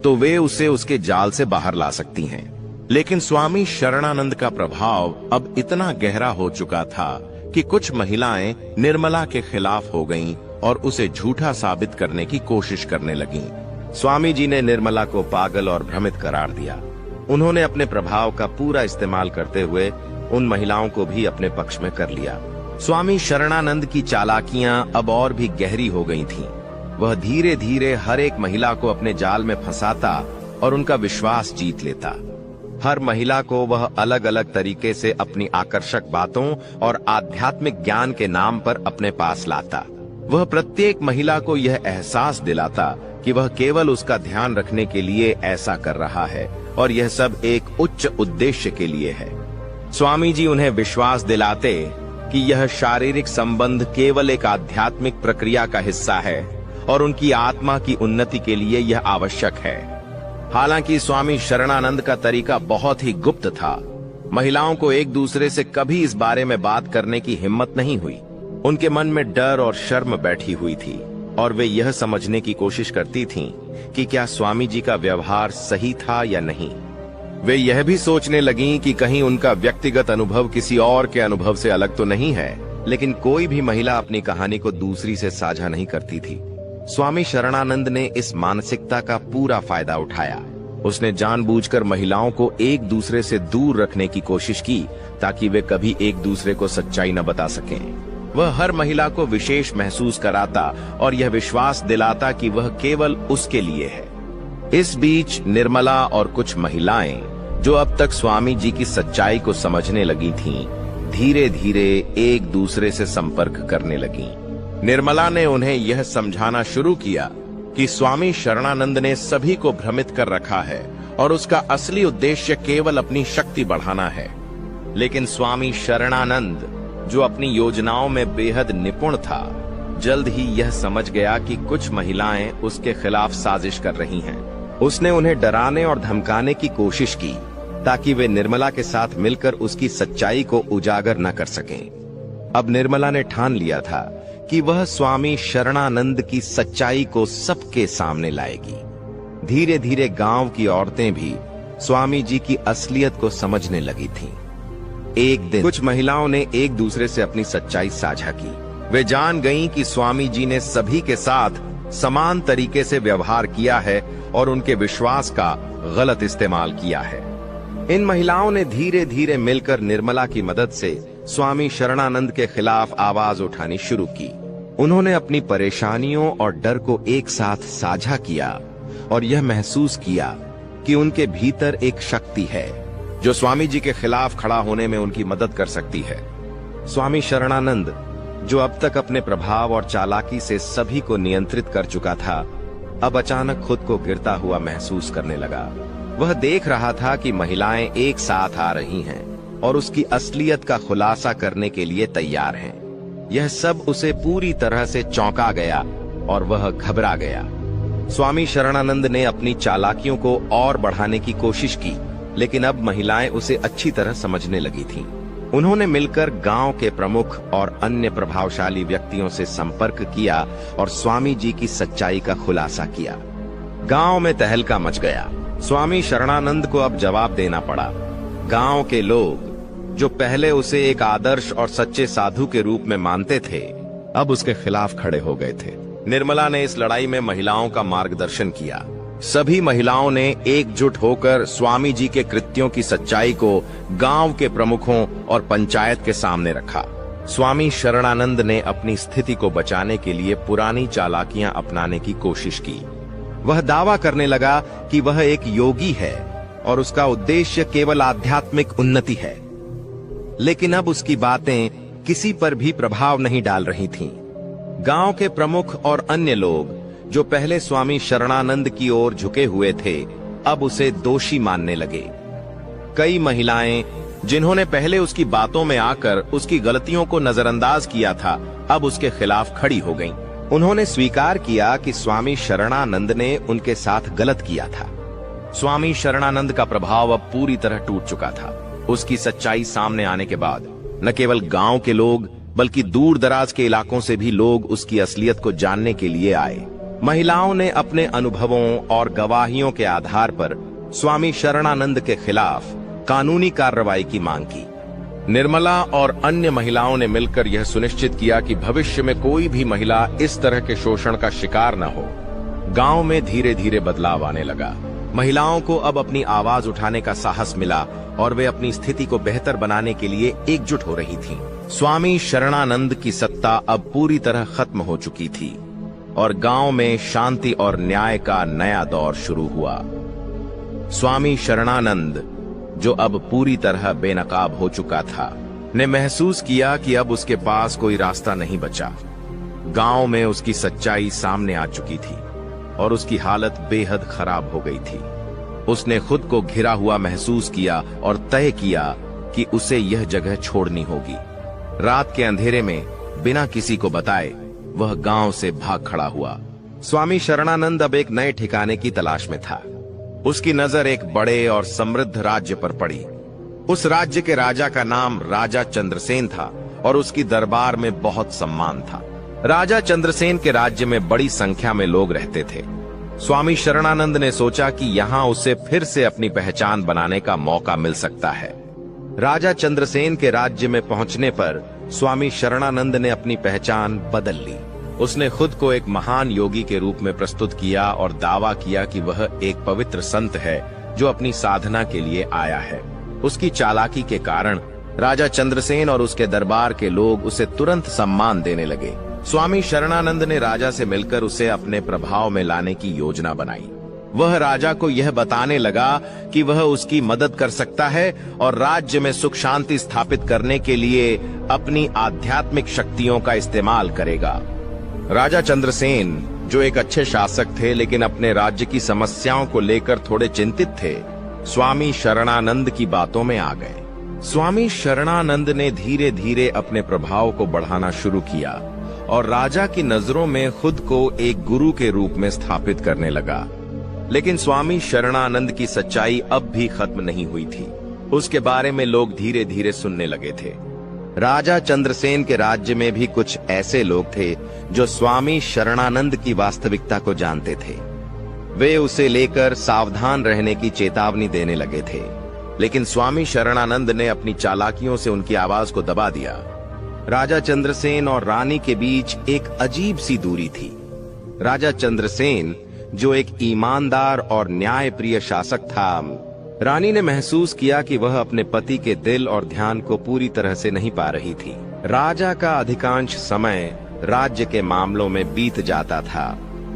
तो वे उसे उसके जाल से बाहर ला सकती हैं। लेकिन स्वामी शरणानंद का प्रभाव अब इतना गहरा हो चुका था कि कुछ महिलाएं निर्मला के खिलाफ हो गईं और उसे झूठा साबित करने की कोशिश करने लगीं। स्वामी जी ने निर्मला को पागल और भ्रमित करार दिया। उन्होंने अपने प्रभाव का पूरा इस्तेमाल करते हुए उन महिलाओं को भी अपने पक्ष में कर लिया। स्वामी शरणानंद की चालाकियां अब और भी गहरी हो गई थीं। वह धीरे धीरे हर एक महिला को अपने जाल में फंसाता और उनका विश्वास जीत लेता। हर महिला को वह अलग अलग तरीके से अपनी आकर्षक बातों और आध्यात्मिक ज्ञान के नाम पर अपने पास लाता। वह प्रत्येक महिला को यह एहसास दिलाता कि वह केवल उसका ध्यान रखने के लिए ऐसा कर रहा है और यह सब एक उच्च उद्देश्य के लिए है। स्वामी जी उन्हें विश्वास दिलाते कि यह शारीरिक संबंध केवल एक आध्यात्मिक प्रक्रिया का हिस्सा है और उनकी आत्मा की उन्नति के लिए यह आवश्यक है। हालांकि स्वामी शरणानंद का तरीका बहुत ही गुप्त था। महिलाओं को एक दूसरे से कभी इस बारे में बात करने की हिम्मत नहीं हुई। उनके मन में डर और शर्म बैठी हुई थी और वे यह समझने की कोशिश करती थीं कि क्या स्वामी जी का व्यवहार सही था या नहीं। वे यह भी सोचने लगीं कि कहीं उनका व्यक्तिगत अनुभव किसी और के अनुभव से अलग तो नहीं है। लेकिन कोई भी महिला अपनी कहानी को दूसरी से साझा नहीं करती थी। स्वामी शरणानंद ने इस मानसिकता का पूरा फायदा उठाया। उसने जानबूझकर महिलाओं को एक दूसरे से दूर रखने की कोशिश की ताकि वे कभी एक दूसरे को सच्चाई न बता सकें। वह हर महिला को विशेष महसूस कराता और यह विश्वास दिलाता कि वह केवल उसके लिए है। इस बीच निर्मला और कुछ महिलाएं जो अब तक स्वामी जी की सच्चाई को समझने लगी थीं, धीरे धीरे एक दूसरे से संपर्क करने लगीं। निर्मला ने उन्हें यह समझाना शुरू किया कि स्वामी शरणानंद ने सभी को भ्रमित कर रखा है और उसका असली उद्देश्य केवल अपनी शक्ति बढ़ाना है। लेकिन स्वामी शरणानंद, जो अपनी योजनाओं में बेहद निपुण था, जल्द ही यह समझ गया कि कुछ महिलाएं उसके खिलाफ साजिश कर रही हैं। उसने उन्हें डराने और धमकाने की कोशिश की ताकि वे निर्मला के साथ मिलकर उसकी सच्चाई को उजागर न कर सकें। अब निर्मला ने ठान लिया था कि वह स्वामी शरणानंद की सच्चाई को सबके सामने लाएगी। धीरे धीरे गांव की औरतें भी स्वामी जी की असलियत को समझने लगी थीं। एक दिन कुछ महिलाओं ने एक दूसरे से अपनी सच्चाई साझा की। वे जान गईं कि स्वामी जी ने सभी के साथ समान तरीके से व्यवहार किया है और उनके विश्वास का गलत इस्तेमाल किया है। इन महिलाओं ने धीरे धीरे मिलकर निर्मला की मदद से स्वामी शरणानंद के खिलाफ आवाज उठानी शुरू की। उन्होंने अपनी परेशानियों और डर को एक साथ साझा किया और यह महसूस किया कि उनके भीतर एक शक्ति है जो स्वामी जी के खिलाफ खड़ा होने में उनकी मदद कर सकती है। स्वामी शरणानंद, जो अब तक अपने प्रभाव और चालाकी से सभी को नियंत्रित कर चुका था, अब अचानक खुद को गिरता हुआ महसूस करने लगा। वह देख रहा था कि महिलाएं एक साथ आ रही हैं और उसकी असलियत का खुलासा करने के लिए तैयार हैं। यह सब उसे पूरी तरह से चौंका गया और वह घबरा गया। स्वामी शरणानंद ने अपनी चालाकियों को और बढ़ाने की कोशिश की, लेकिन अब महिलाएं उसे अच्छी तरह समझने लगी थीं। उन्होंने मिलकर गांव के प्रमुख और अन्य प्रभावशाली व्यक्तियों से संपर्क किया और स्वामी जी की सच्चाई का खुलासा किया। गांव में तहलका मच गया। स्वामी शरणानंद को अब जवाब देना पड़ा। गांव के लोग, जो पहले उसे एक आदर्श और सच्चे साधु के रूप में मानते थे, अब उसके खिलाफ खड़े हो गए थे। निर्मला ने इस लड़ाई में महिलाओं का मार्गदर्शन किया। सभी महिलाओं ने एकजुट होकर स्वामी जी के कृत्यों की सच्चाई को गांव के प्रमुखों और पंचायत के सामने रखा। स्वामी शरणानंद ने अपनी स्थिति को बचाने के लिए पुरानी चालाकियां अपनाने की कोशिश की। वह दावा करने लगा कि वह एक योगी है और उसका उद्देश्य केवल आध्यात्मिक उन्नति है। लेकिन अब उसकी बातें किसी पर भी प्रभाव नहीं डाल रही थीं। गांव के प्रमुख और अन्य लोग, जो पहले स्वामी शरणानंद की ओर झुके हुए थे, अब उसे दोषी मानने लगे। कई महिलाएं, जिन्होंने पहले उसकी बातों में आकर उसकी गलतियों को नजरअंदाज किया था, अब उसके खिलाफ खड़ी हो गईं। उन्होंने स्वीकार किया कि स्वामी शरणानंद ने उनके साथ गलत किया था। स्वामी शरणानंद का प्रभाव अब पूरी तरह टूट चुका था। उसकी सच्चाई सामने आने के बाद न केवल गांव के लोग, बल्कि दूर दराज के इलाकों से भी लोग उसकी असलियत को जानने के लिए आए। महिलाओं ने अपने अनुभवों और गवाहियों के आधार पर स्वामी शरणानंद के खिलाफ कानूनी कार्रवाई की मांग की। निर्मला और अन्य महिलाओं ने मिलकर यह सुनिश्चित किया कि भविष्य में कोई भी महिला इस तरह के शोषण का शिकार न हो। गांव में धीरे धीरे बदलाव आने लगा। महिलाओं को अब अपनी आवाज उठाने का साहस मिला और वे अपनी स्थिति को बेहतर बनाने के लिए एकजुट हो रही थीं। स्वामी शरणानंद की सत्ता अब पूरी तरह खत्म हो चुकी थी और गांव में शांति और न्याय का नया दौर शुरू हुआ। स्वामी शरणानंद, जो अब पूरी तरह बेनकाब हो चुका था, ने महसूस किया कि अब उसके पास कोई रास्ता नहीं बचा। गांव में उसकी सच्चाई सामने आ चुकी थी और उसकी हालत बेहद खराब हो गई थी। उसने खुद को घिरा हुआ महसूस किया और तय किया कि उसे यह जगह छोड़नी होगी। रात के अंधेरे में बिना किसी को बताए वह गांव से भाग खड़ा हुआ। स्वामी शरणानंद अब एक नए ठिकाने की तलाश में था। उसकी नजर एक बड़े और समृद्ध राज्य पर पड़ी। उस राज्य के राजा का नाम राजा चंद्रसेन था और उसकी दरबार में बहुत सम्मान था। राजा चंद्रसेन के राज्य में बड़ी संख्या में लोग रहते थे। स्वामी शरणानंद ने सोचा कि यहाँ उसे फिर से अपनी पहचान बनाने का मौका मिल सकता है। राजा चंद्रसेन के राज्य में पहुंचने पर स्वामी शरणानंद ने अपनी पहचान बदल ली। उसने खुद को एक महान योगी के रूप में प्रस्तुत किया और दावा किया कि वह एक पवित्र संत है जो अपनी साधना के लिए आया है। उसकी चालाकी के कारण राजा चंद्रसेन और उसके दरबार के लोग उसे तुरंत सम्मान देने लगे। स्वामी शरणानंद ने राजा से मिलकर उसे अपने प्रभाव में लाने की योजना बनाई। वह राजा को यह बताने लगा कि वह उसकी मदद कर सकता है और राज्य में सुख शांति स्थापित करने के लिए अपनी आध्यात्मिक शक्तियों का इस्तेमाल करेगा। राजा चंद्रसेन, जो एक अच्छे शासक थे लेकिन अपने राज्य की समस्याओं को लेकर थोड़े चिंतित थे, स्वामी शरणानंद की बातों में आ गए। स्वामी शरणानंद ने धीरे धीरे अपने प्रभाव को बढ़ाना शुरू किया और राजा की नजरों में खुद को एक गुरु के रूप में स्थापित करने लगा। लेकिन स्वामी शरणानंद की सच्चाई अब भी खत्म नहीं हुई थी। उसके बारे में लोग धीरे धीरे सुनने लगे थे। राजा चंद्रसेन के राज्य में भी कुछ ऐसे लोग थे जो स्वामी शरणानंद की वास्तविकता को जानते थे। वे उसे लेकर सावधान रहने की चेतावनी देने लगे थे, लेकिन स्वामी शरणानंद ने अपनी चालाकियों से उनकी आवाज को दबा दिया। राजा चंद्रसेन और रानी के बीच एक अजीब सी दूरी थी। राजा चंद्रसेन, जो एक ईमानदार और न्यायप्रिय शासक था, रानी ने महसूस किया कि वह अपने पति के दिल और ध्यान को पूरी तरह से नहीं पा रही थी। राजा का अधिकांश समय राज्य के मामलों में बीत जाता था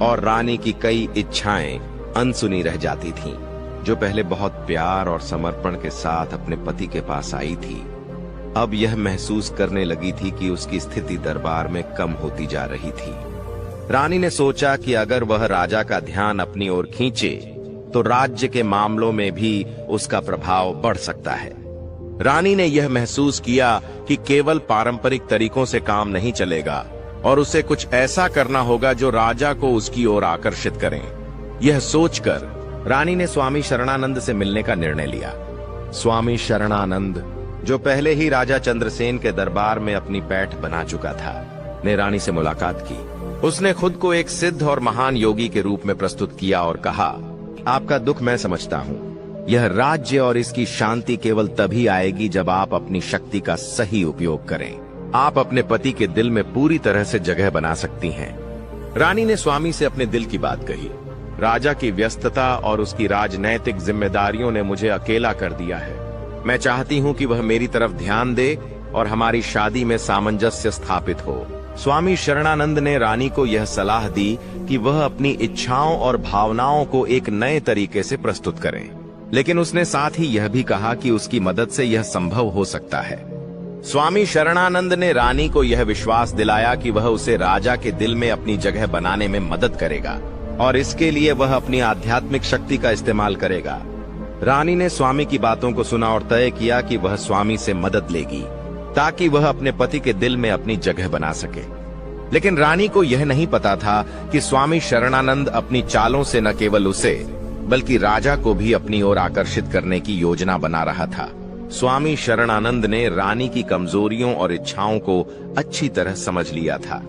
और रानी की कई इच्छाएं अनसुनी रह जाती थीं। जो पहले बहुत प्यार और समर्पण के साथ अपने पति के पास आई थी, अब यह महसूस करने लगी थी कि उसकी स्थिति दरबार में कम होती जा रही थी। रानी ने सोचा कि अगर वह राजा का ध्यान अपनी ओर खींचे तो राज्य के मामलों में भी उसका प्रभाव बढ़ सकता है। रानी ने यह महसूस किया कि केवल पारंपरिक तरीकों से काम नहीं चलेगा और उसे कुछ ऐसा करना होगा जो राजा को उसकी ओर आकर्षित करे। यह सोचकर रानी ने स्वामी शरणानंद से मिलने का निर्णय लिया। स्वामी शरणानंद, जो पहले ही राजा चंद्रसेन के दरबार में अपनी पैठ बना चुका था, ने रानी से मुलाकात की। उसने खुद को एक सिद्ध और महान योगी के रूप में प्रस्तुत किया और कहा, आपका दुख मैं समझता हूँ। यह राज्य और इसकी शांति केवल तभी आएगी जब आप अपनी शक्ति का सही उपयोग करें। आप अपने पति के दिल में पूरी तरह से जगह बना सकती हैं। रानी ने स्वामी से अपने दिल की बात कही। राजा की व्यस्तता और उसकी राजनैतिक जिम्मेदारियों ने मुझे अकेला कर दिया है। मैं चाहती हूँ कि वह मेरी तरफ ध्यान दे और हमारी शादी में सामंजस्य स्थापित हो। स्वामी शरणानंद ने रानी को यह सलाह दी कि वह अपनी इच्छाओं और भावनाओं को एक नए तरीके से प्रस्तुत करें, लेकिन उसने साथ ही यह भी कहा कि उसकी मदद से यह संभव हो सकता है। स्वामी शरणानंद ने रानी को यह विश्वास दिलाया कि वह उसे राजा के दिल में अपनी जगह बनाने में मदद करेगा और इसके लिए वह अपनी आध्यात्मिक शक्ति का इस्तेमाल करेगा। रानी ने स्वामी की बातों को सुना और तय किया कि वह स्वामी से मदद लेगी ताकि वह अपने पति के दिल में अपनी जगह बना सके। लेकिन रानी को यह नहीं पता था कि स्वामी शरणानंद अपनी चालों से न केवल उसे बल्कि राजा को भी अपनी ओर आकर्षित करने की योजना बना रहा था। स्वामी शरणानंद ने रानी की कमजोरियों और इच्छाओं को अच्छी तरह समझ लिया था।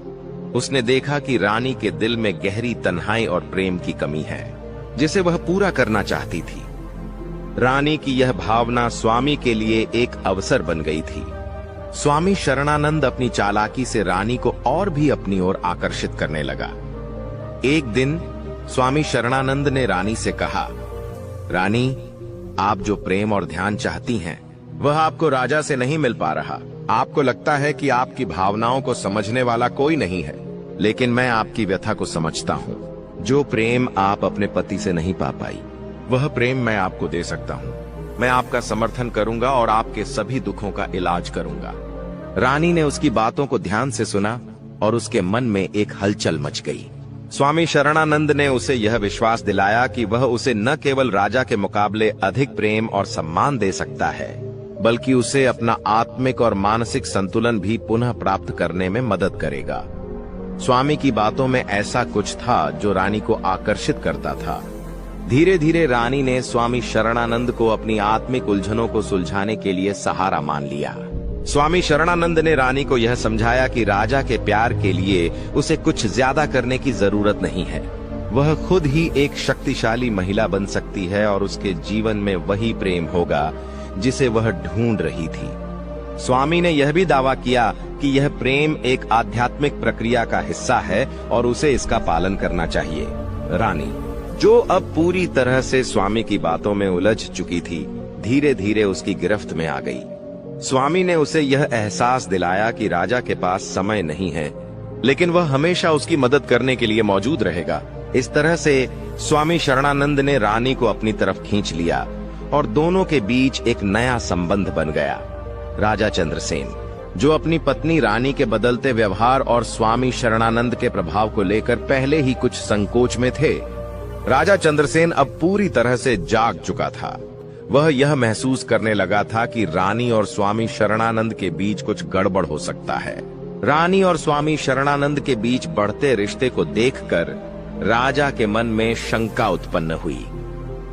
उसने देखा कि रानी के दिल में गहरी तन्हाई और प्रेम की कमी है, जिसे वह पूरा करना चाहती थी। रानी की यह भावना स्वामी के लिए एक अवसर बन गई थी। स्वामी शरणानंद अपनी चालाकी से रानी को और भी अपनी ओर आकर्षित करने लगा। एक दिन स्वामी शरणानंद ने रानी से कहा, रानी, आप जो प्रेम और ध्यान चाहती हैं, वह आपको राजा से नहीं मिल पा रहा। आपको लगता है कि आपकी भावनाओं को समझने वाला कोई नहीं है, लेकिन मैं आपकी व्यथा को समझता हूँ। जो प्रेम आप अपने पति से नहीं पा पाई, वह प्रेम मैं आपको दे सकता हूँ। मैं आपका समर्थन करूंगा और आपके सभी दुखों का इलाज करूंगा। रानी ने उसकी बातों को ध्यान से सुना और उसके मन में एक हलचल मच गई। स्वामी शरणानंद ने उसे यह विश्वास दिलाया कि वह उसे न केवल राजा के मुकाबले अधिक प्रेम और सम्मान दे सकता है, बल्कि उसे अपना आत्मिक और मानसिक संतुलन भी पुनः प्राप्त करने में मदद करेगा। स्वामी की बातों में ऐसा कुछ था जो रानी को आकर्षित करता था। धीरे धीरे रानी ने स्वामी शरणानंद को अपनी आत्मिक उलझनों को सुलझाने के लिए सहारा मान लिया। स्वामी शरणानंद ने रानी को यह समझाया कि राजा के प्यार के लिए उसे कुछ ज्यादा करने की जरूरत नहीं है। वह खुद ही एक शक्तिशाली महिला बन सकती है और उसके जीवन में वही प्रेम होगा जिसे वह ढूंढ रही थी। स्वामी ने यह भी दावा किया कि यह प्रेम एक आध्यात्मिक प्रक्रिया का हिस्सा है और उसे इसका पालन करना चाहिए। रानी, जो अब पूरी तरह से स्वामी की बातों में उलझ चुकी थी, धीरे धीरे उसकी गिरफ्त में आ गई। स्वामी ने उसे यह एहसास दिलाया कि राजा के पास समय नहीं है, लेकिन वह हमेशा उसकी मदद करने के लिए मौजूद रहेगा। इस तरह से स्वामी शरणानंद ने रानी को अपनी तरफ खींच लिया और दोनों के बीच एक नया संबंध बन गया। राजा चंद्रसेन, जो अपनी पत्नी रानी के बदलते व्यवहार और स्वामी शरणानंद के प्रभाव को लेकर पहले ही कुछ संकोच में थे, राजा चंद्रसेन अब पूरी तरह से जाग चुका था। वह यह महसूस करने लगा था कि रानी और स्वामी शरणानंद के बीच कुछ गड़बड़ हो सकता है। रानी और स्वामी शरणानंद के बीच बढ़ते रिश्ते को देखकर राजा के मन में शंका उत्पन्न हुई।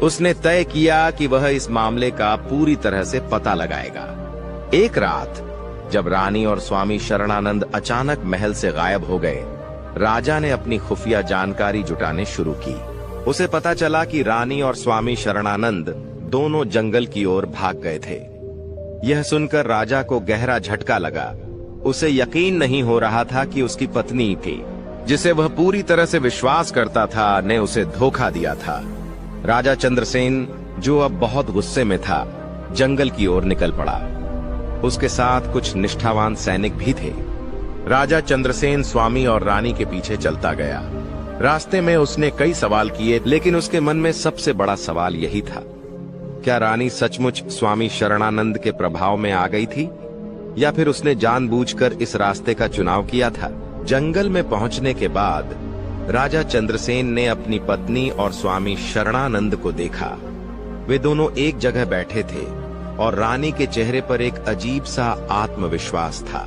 उसने तय किया कि वह इस मामले का पूरी तरह से पता लगाएगा। एक रात जब रानी और स्वामी शरणानंद अचानक महल से गायब हो गए, राजा ने अपनी खुफिया जानकारी जुटाने शुरू की। उसे पता चला कि रानी और स्वामी शरणानंद दोनों जंगल की ओर भाग गए थे। यह सुनकर राजा को गहरा झटका लगा। उसे यकीन नहीं हो रहा था कि उसकी पत्नी थी, जिसे वह पूरी तरह से विश्वास करता था, ने उसे धोखा दिया था। राजा चंद्रसेन, जो अब बहुत गुस्से में था, जंगल की ओर निकल पड़ा। उसके साथ कुछ निष्ठावान सैनिक भी थे। राजा चंद्रसेन स्वामी और रानी के पीछे चलता गया। रास्ते में उसने कई सवाल किए, लेकिन उसके मन में सबसे बड़ा सवाल यही था क्या रानी सचमुच स्वामी शरणानंद के प्रभाव में आ गई थी या फिर उसने जानबूझकर इस रास्ते का चुनाव किया था? जंगल में पहुंचने के बाद राजा चंद्रसेन ने अपनी पत्नी और स्वामी शरणानंद को देखा। वे दोनों एक जगह बैठे थे और रानी के चेहरे पर एक अजीब सा आत्मविश्वास था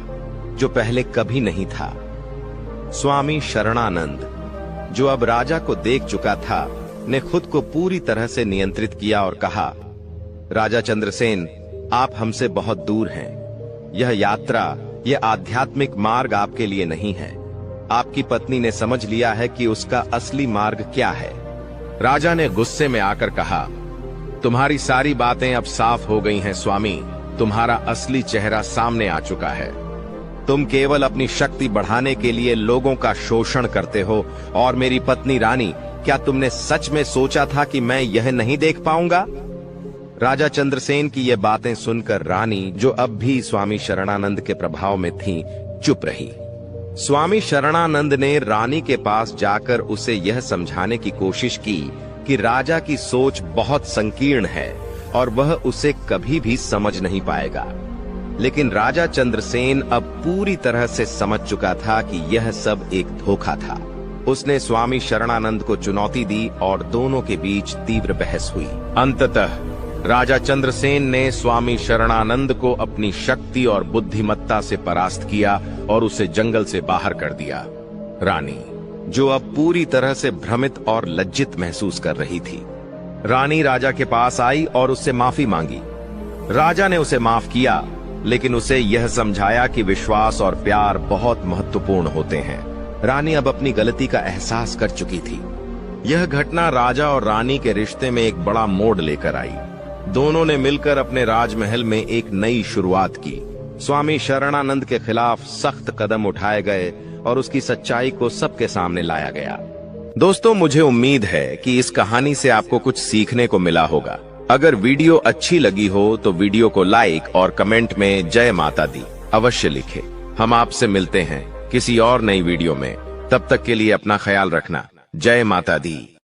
जो पहले कभी नहीं था। स्वामी शरणानंद, जो अब राजा को देख चुका था, ने खुद को पूरी तरह से नियंत्रित किया और कहा, राजा चंद्रसेन, आप हमसे बहुत दूर हैं। यह यात्रा, यह आध्यात्मिक मार्ग आपके लिए नहीं है। आपकी पत्नी ने समझ लिया है कि उसका असली मार्ग क्या है। राजा ने गुस्से में आकर कहा, तुम्हारी सारी बातें अब साफ हो गई हैं स्वामी। तुम्हारा असली चेहरा सामने आ चुका है। तुम केवल अपनी शक्ति बढ़ाने के लिए लोगों का शोषण करते हो। और मेरी पत्नी रानी, क्या तुमने सच में सोचा था कि मैं यह नहीं देख पाऊंगा? राजा चंद्रसेन की ये बातें सुनकर रानी, जो अब भी स्वामी शरणानंद के प्रभाव में थी, चुप रही। स्वामी शरणानंद ने रानी के पास जाकर उसे यह समझाने की कोशिश की कि राजा की सोच बहुत संकीर्ण है और वह उसे कभी भी समझ नहीं पाएगा। लेकिन राजा चंद्रसेन अब पूरी तरह से समझ चुका था कि यह सब एक धोखा था। उसने स्वामी शरणानंद को चुनौती दी और दोनों के बीच तीव्र बहस हुई। अंततः राजा चंद्रसेन ने स्वामी शरणानंद को अपनी शक्ति और बुद्धिमत्ता से परास्त किया और उसे जंगल से बाहर कर दिया। रानी, जो अब पूरी तरह से भ्रमित और लज्जित महसूस कर रही थी, रानी राजा के पास आई और उससे माफी मांगी। राजा ने उसे माफ किया, लेकिन उसे यह समझाया कि विश्वास और प्यार बहुत महत्वपूर्ण होते हैं। रानी अब अपनी गलती का एहसास कर चुकी थी। यह घटना राजा और रानी के रिश्ते में एक बड़ा मोड़ लेकर आई। दोनों ने मिलकर अपने राजमहल में एक नई शुरुआत की। स्वामी शरणानंद के खिलाफ सख्त कदम उठाए गए और उसकी सच्चाई को सबके सामने लाया गया। दोस्तों, मुझे उम्मीद है कि इस कहानी से आपको कुछ सीखने को मिला होगा। अगर वीडियो अच्छी लगी हो तो वीडियो को लाइक और कमेंट में जय माता दी अवश्य लिखें। हम आपसे मिलते हैं किसी और नई वीडियो में। तब तक के लिए अपना ख्याल रखना। जय माता दी।